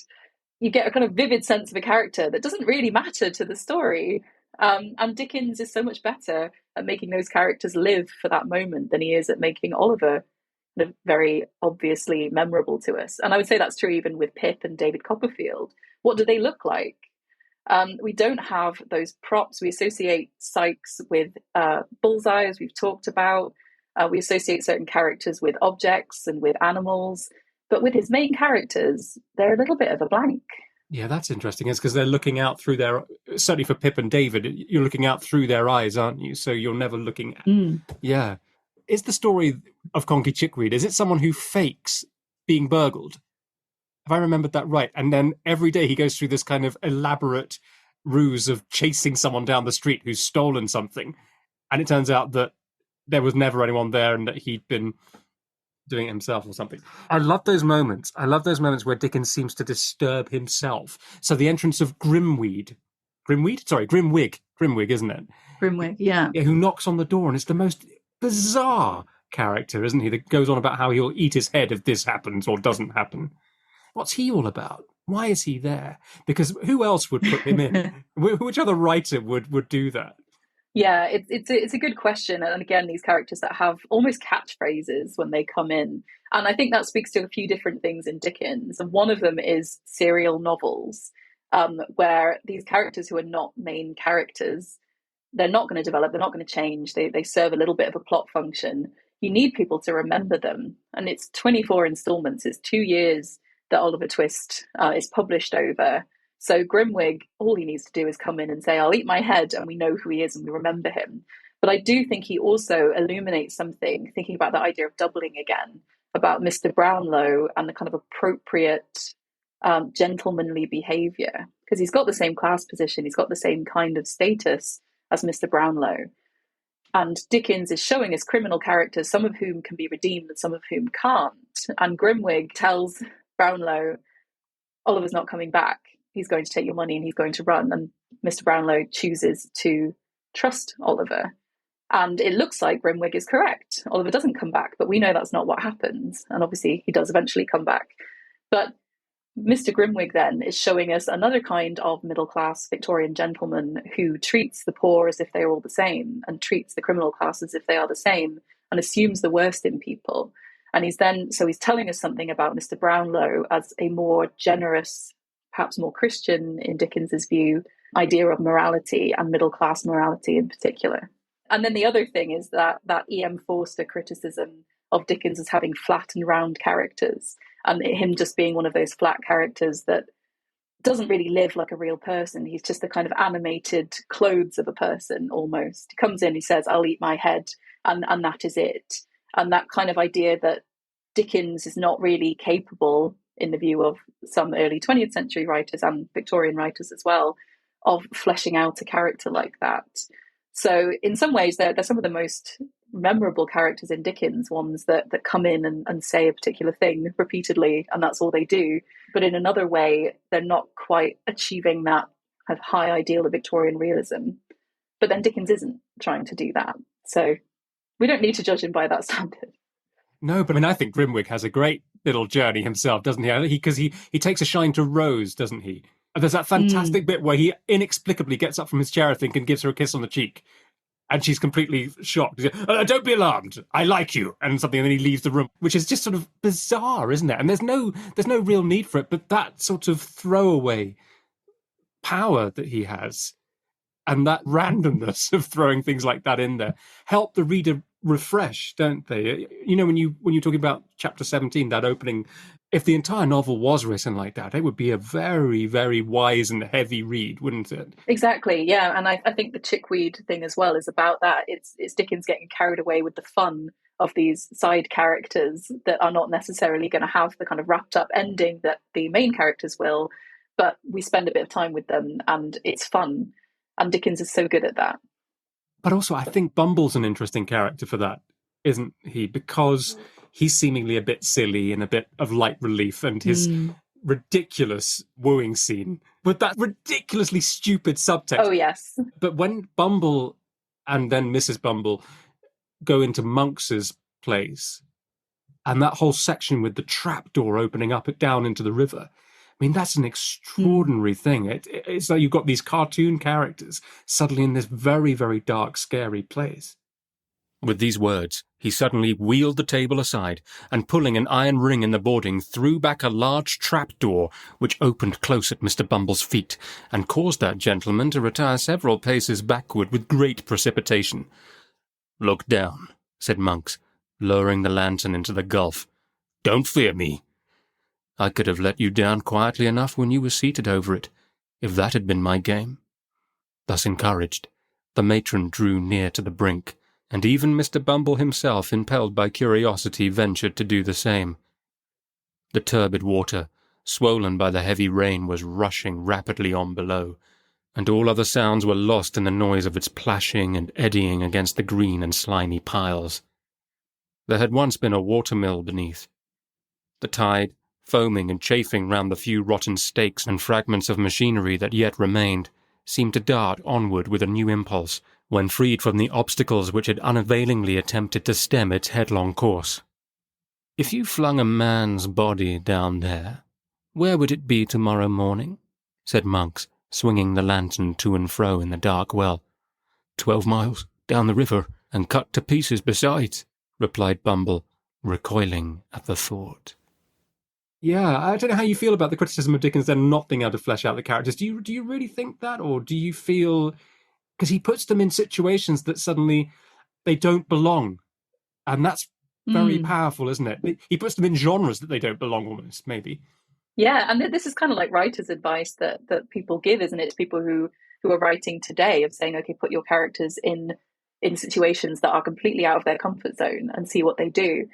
you get a kind of vivid sense of a character that doesn't really matter to the story. And Dickens is so much better at making those characters live for that moment than he is at making Oliver kind of very obviously memorable to us. And I would say that's true even with Pip and David Copperfield. What do they look like? We don't have those props. We associate Sikes with bullseye, as we've talked about. We associate certain characters with objects and with animals. But with his main characters, they're a little bit of a blank. Yeah, that's interesting. It's because they're looking out through their, certainly for Pip and David, you're looking out through their eyes, aren't you? So you're never looking at, yeah. Is the story of Conky Chickweed, is it someone who fakes being burgled? Have I remembered that right? And then every day he goes through this kind of elaborate ruse of chasing someone down the street who's stolen something. And it turns out that there was never anyone there and that he'd been doing it himself or something. I love those moments. I love those moments where Dickens seems to disturb himself. So the entrance of Grimwig, isn't it? Grimwig, yeah. Who knocks on the door, and it's the most bizarre character, isn't he? That goes on about how he'll eat his head if this happens or doesn't happen. What's he all about? Why is he there? Because who else would put him in? Which other writer would do that? Yeah, it's a good question. And again, these characters that have almost catchphrases when they come in. And I think that speaks to a few different things in Dickens. And one of them is serial novels, where these characters who are not main characters, they're not going to develop, they're not going to change. They serve a little bit of a plot function. You need people to remember them. And it's 24 installments. It's 2 years that Oliver Twist is published over. So Grimwig, all he needs to do is come in and say, I'll eat my head, and we know who he is and we remember him. But I do think he also illuminates something, thinking about the idea of doubling again, about Mr. Brownlow and the kind of appropriate gentlemanly behaviour. Because he's got the same class position, he's got the same kind of status as Mr. Brownlow. And Dickens is showing us criminal characters, some of whom can be redeemed and some of whom can't. And Grimwig tells Brownlow, Oliver's not coming back. He's going to take your money and he's going to run. And Mr. Brownlow chooses to trust Oliver. And it looks like Grimwig is correct. Oliver doesn't come back, but we know that's not what happens. And obviously he does eventually come back. But Mr. Grimwig then is showing us another kind of middle-class Victorian gentleman who treats the poor as if they're all the same and treats the criminal class as if they are the same and assumes the worst in people. And he's telling us something about Mr. Brownlow as a more generous, perhaps more Christian in Dickens's view, idea of morality and middle-class morality in particular. And then the other thing is that E.M. Forster criticism of Dickens as having flat and round characters, and him just being one of those flat characters that doesn't really live like a real person. He's just the kind of animated clothes of a person almost. He comes in, he says, I'll eat my head, and that is it. And that kind of idea that Dickens is not really capable, in the view of some early 20th century writers and Victorian writers as well, of fleshing out a character like that. So in some ways, they're some of the most memorable characters in Dickens, ones that come in and say a particular thing repeatedly, and that's all they do. But in another way, they're not quite achieving that kind of high ideal of Victorian realism. But then Dickens isn't trying to do that. So we don't need to judge him by that standard. No, but I mean, I think Grimwig has a great little journey himself, doesn't he? Because he takes a shine to Rose, doesn't he? There's that fantastic bit where he inexplicably gets up from his chair, I think, and gives her a kiss on the cheek. And she's completely shocked. Don't be alarmed. I like you. And something, and then he leaves the room, which is just sort of bizarre, isn't it? And there's no real need for it, but that sort of throwaway power that he has and that randomness of throwing things like that in there help the reader refresh, don't they? You know, when you're talking about chapter 17, that opening, if the entire novel was written like that, it would be a very, very wise and heavy read, wouldn't it? Exactly, yeah. And I think the chickweed thing as well is about that. It's Dickens getting carried away with the fun of these side characters that are not necessarily going to have the kind of wrapped up ending that the main characters will, but we spend a bit of time with them and it's fun. And Dickens is so good at that. But also, I think Bumble's an interesting character for that, isn't he? Because he's seemingly a bit silly and a bit of light relief, and his ridiculous wooing scene with that ridiculously stupid subtext. Oh, yes. But when Bumble and then Mrs. Bumble go into Monks's place, and that whole section with the trapdoor opening up it down into the river, I mean, that's an extraordinary thing. It's like you've got these cartoon characters suddenly in this very, very dark, scary place. With these words, he suddenly wheeled the table aside, and pulling an iron ring in the boarding, threw back a large trap-door, which opened close at Mr. Bumble's feet, and caused that gentleman to retire several paces backward with great precipitation. "Look down," said Monks, lowering the lantern into the gulf. "Don't fear me. I could have let you down quietly enough when you were seated over it, if that had been my game." Thus encouraged, the matron drew near to the brink, and even Mr. Bumble himself, impelled by curiosity, ventured to do the same. The turbid water, swollen by the heavy rain, was rushing rapidly on below, and all other sounds were lost in the noise of its plashing and eddying against the green and slimy piles. There had once been a watermill beneath. The tide, foaming and chafing round the few rotten stakes and fragments of machinery that yet remained, seemed to dart onward with a new impulse, when freed from the obstacles which had unavailingly attempted to stem its headlong course. "If you flung a man's body down there, where would it be tomorrow morning?" said Monks, swinging the lantern to and fro in the dark well. 12 miles down the river, and cut to pieces besides," replied Bumble, recoiling at the thought. Yeah, I don't know how you feel about the criticism of Dickens then not being able to flesh out the characters. Do you really think that, or do you feel... Because he puts them in situations that suddenly they don't belong. And that's very powerful, isn't it? He puts them in genres that they don't belong almost, maybe. Yeah, and this is kind of like writer's advice that people give, isn't it, to people who are writing today, of saying, okay, put your characters in situations that are completely out of their comfort zone and see what they do.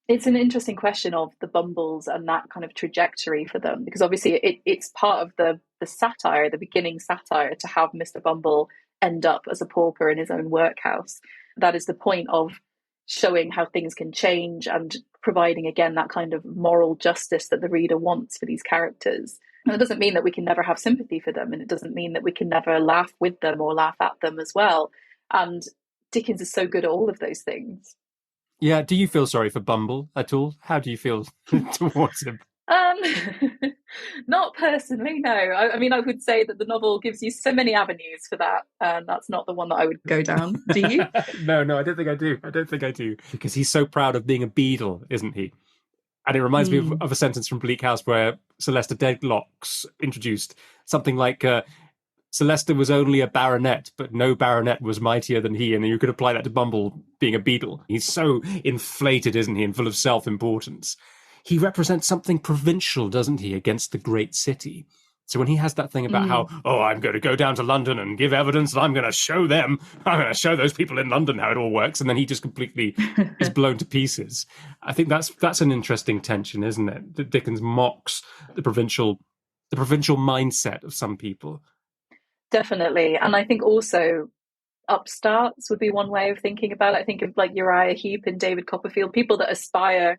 It's an interesting question of the Bumbles and that kind of trajectory for them, because obviously it's part of the satire, the beginning satire, to have Mr. Bumble end up as a pauper in his own workhouse. That is the point of showing how things can change and providing, again, that kind of moral justice that the reader wants for these characters. And it doesn't mean that we can never have sympathy for them, and it doesn't mean that we can never laugh with them or laugh at them as well. And Dickens is so good at all of those things. Yeah, do you feel sorry for Bumble at all? How do you feel towards him? Not personally, no. I mean, I would say that the novel gives you so many avenues for that, and that's not the one that I would go down. Do you? No, I don't think I do. Because he's so proud of being a beadle, isn't he? And it reminds me of a sentence from Bleak House where Celesta Dedlock's introduced something like... Celesta was only a baronet, but no baronet was mightier than he, and you could apply that to Bumble being a beadle. He's so inflated, isn't he, and full of self-importance. He represents something provincial, doesn't he, against the great city. So when he has that thing about how, I'm going to go down to London and give evidence, and I'm going to show those people in London how it all works, and then he just completely is blown to pieces. I think that's an interesting tension, isn't it? That Dickens mocks the provincial mindset of some people. Definitely. And I think also upstarts would be one way of thinking about it. I think of like Uriah Heep and David Copperfield, people that aspire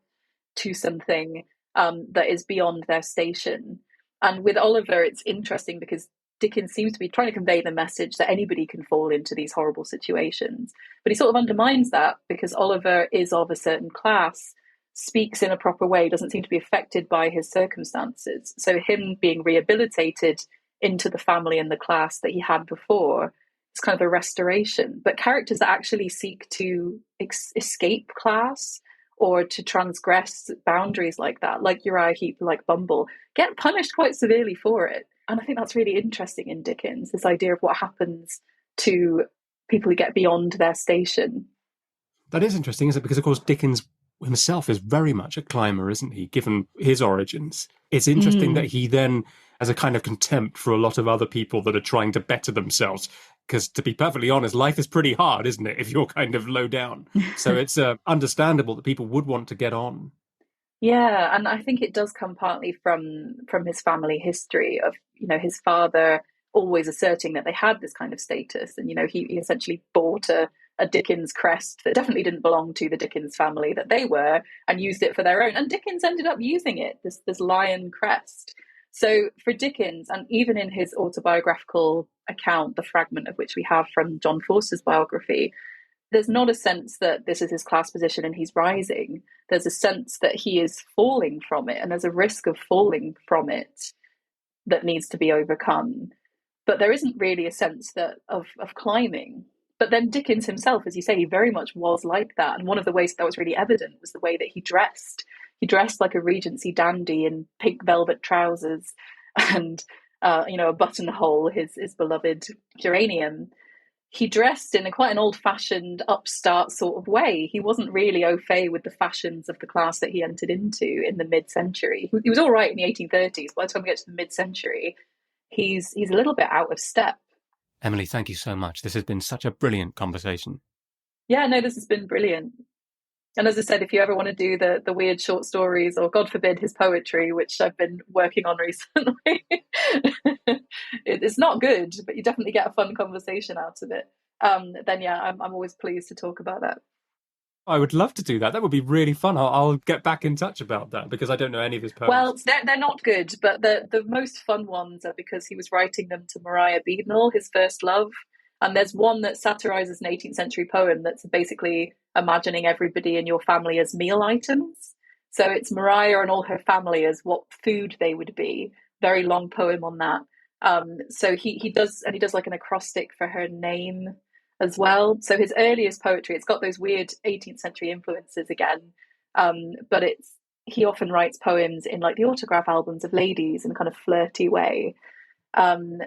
to something that is beyond their station. And with Oliver, it's interesting because Dickens seems to be trying to convey the message that anybody can fall into these horrible situations. But he sort of undermines that because Oliver is of a certain class, speaks in a proper way, doesn't seem to be affected by his circumstances. So him being rehabilitated into the family and the class that he had before, it's kind of a restoration. But characters that actually seek to escape class or to transgress boundaries like that, like Uriah Heep, like Bumble, get punished quite severely for it. And I think that's really interesting in Dickens, this idea of what happens to people who get beyond their station. That is interesting, isn't it? Because, of course, Dickens himself is very much a climber, isn't he, given his origins? It's interesting that he then has a kind of contempt for a lot of other people that are trying to better themselves. Because to be perfectly honest, life is pretty hard, isn't it, if you're kind of low down? So it's understandable that people would want to get on. Yeah, and I think it does come partly from his family history of, his father always asserting that they had this kind of status. And, he essentially bought a a Dickens crest that definitely didn't belong to the Dickens family that they were, and used it for their own. And Dickens ended up using it, this lion crest. So for Dickens, and even in his autobiographical account, the fragment of which we have from John Forster's biography, there's not a sense that this is his class position and he's rising. There's a sense that he is falling from it, and there's a risk of falling from it that needs to be overcome. But there isn't really a sense that of climbing. But then Dickens himself, as you say, he very much was like that. And one of the ways that was really evident was the way that he dressed. He dressed like a Regency dandy in pink velvet trousers and, a buttonhole, his beloved geranium. He dressed in quite an old-fashioned, upstart sort of way. He wasn't really au fait with the fashions of the class that he entered into in the mid-century. He was all right in the 1830s. By the time we get to the mid-century, he's a little bit out of step. Emily, thank you so much. This has been such a brilliant conversation. Yeah, no, this has been brilliant. And as I said, if you ever want to do the weird short stories, or God forbid his poetry, which I've been working on recently, it's not good, but you definitely get a fun conversation out of it. Then yeah, I'm always pleased to talk about that. I would love to do that. That would be really fun. I'll get back in touch about that because I don't know any of his poems. Well, they're not good, but the most fun ones are because he was writing them to Maria Beadnell, his first love. And there's one that satirizes an 18th century poem that's basically imagining everybody in your family as meal items. So it's Maria and all her family as what food they would be. Very long poem on that. So he does like an acrostic for her name as well. So his earliest poetry, it's got those weird 18th century influences again. But he often writes poems in like the autograph albums of ladies in a kind of flirty way. And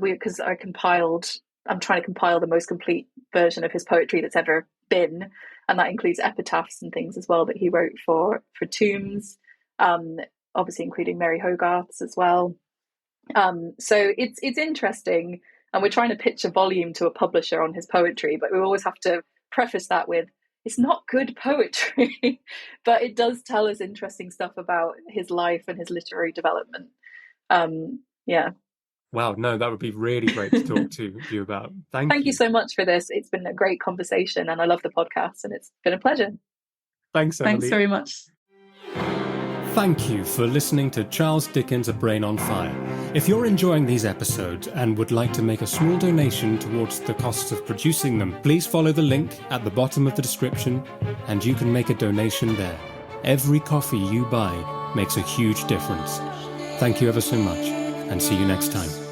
because I'm trying to compile the most complete version of his poetry that's ever been, and that includes epitaphs and things as well that he wrote for tombs, obviously including Mary Hogarth's as well. So it's interesting, and we're trying to pitch a volume to a publisher on his poetry, but we always have to preface that with, it's not good poetry, but it does tell us interesting stuff about his life and his literary development. Yeah. Wow, no, that would be really great to talk to you about. Thank you so much for this. It's been a great conversation, and I love the podcast, and it's been a pleasure. Thanks, Emily. Thanks very much. Thank you for listening to Charles Dickens' A Brain on Fire. If you're enjoying these episodes and would like to make a small donation towards the costs of producing them, please follow the link at the bottom of the description, and you can make a donation there. Every coffee you buy makes a huge difference. Thank you ever so much, and see you next time.